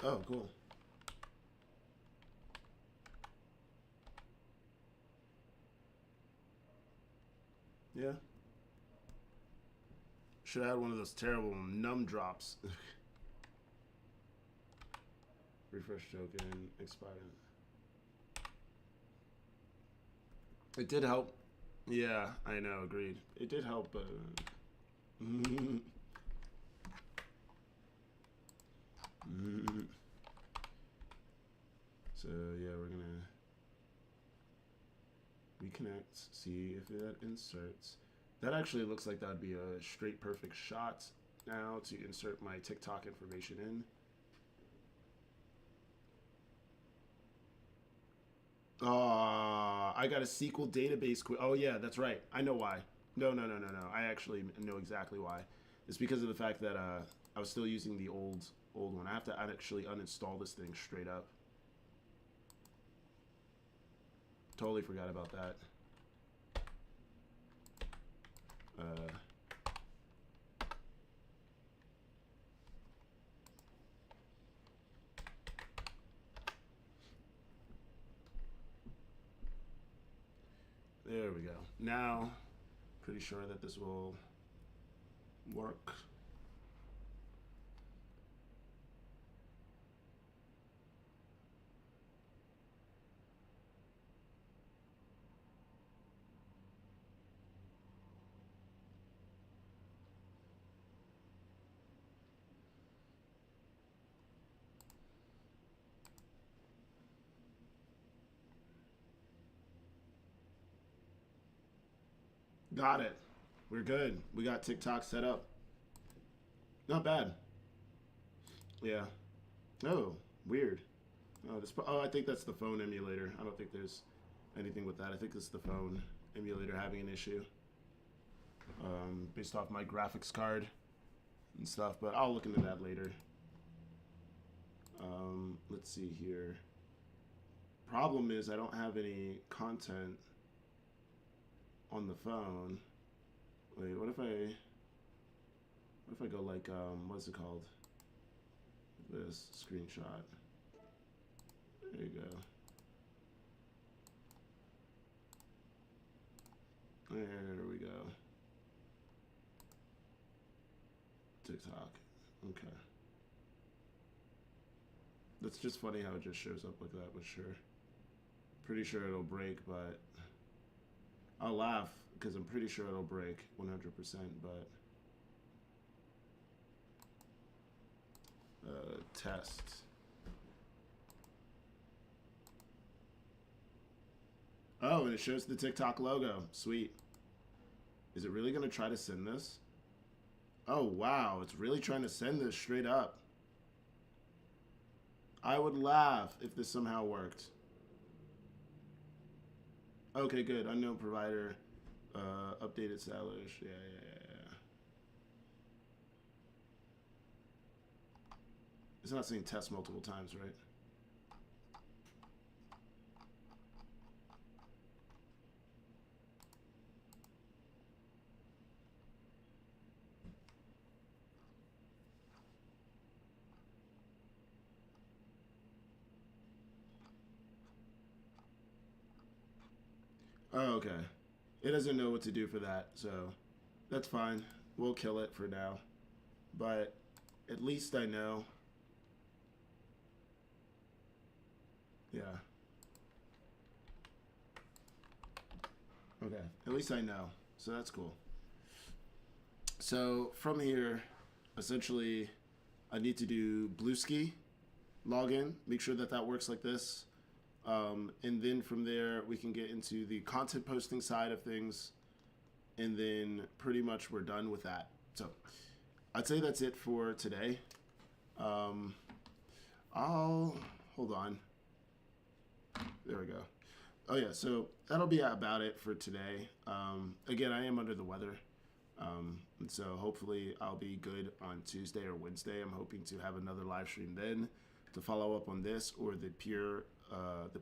Oh, cool. Yeah. Should have had one of those terrible numb drops. Refresh token expired. It did help. Yeah, I know. Agreed. It did help, but. So yeah, we connect, see if that inserts. That actually looks like that would be a straight perfect shot now to insert my TikTok information in. I got a SQL database quiz. Oh yeah, that's right. I know why. No. I actually know exactly why. It's because of the fact that I was still using the old one. I have to actually uninstall this thing straight up. Totally forgot about that. There we go. Now, pretty sure that this will work. Got it. We're good. We got TikTok set up. Not bad. Yeah. Oh, weird. Oh, I think that's the phone emulator. I don't think there's anything with that. I think it's the phone emulator having an issue. Based off my graphics card and stuff, but I'll look into that later. Let's see here. Problem is I don't have any content on the phone. Wait, what if I go like what's it called? This screenshot. There you go. There we go. TikTok. Okay. That's just funny how it just shows up like that, but sure. Pretty sure it'll break, but I'll laugh because I'm pretty sure it'll break 100%, but test. Oh, and it shows the TikTok logo. Sweet. Is it really going to try to send this? Oh, wow. It's really trying to send this straight up. I would laugh if this somehow worked. Okay, good. Unknown provider. Updated sellers. Yeah. It's not saying test multiple times, right? Oh, okay. It doesn't know what to do for that, so that's fine. We'll kill it for now. But at least I know. Yeah. Okay. At least I know. So that's cool. So from here, essentially, I need to do Blueski login. Make sure that that works like this. And then from there, we can get into the content posting side of things. And then pretty much we're done with that. So I'd say that's it for today. I'll hold on. There we go. Oh yeah, so that'll be about it for today. Again, I am under the weather. And so hopefully I'll be good on Tuesday or Wednesday. I'm hoping to have another live stream then to follow up on this or the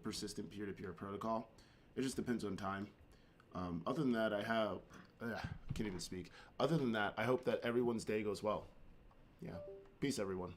persistent peer-to-peer protocol. It just depends on time. Other than that, I can't even speak. Other than that, I hope that everyone's day goes well. Yeah. Peace, everyone.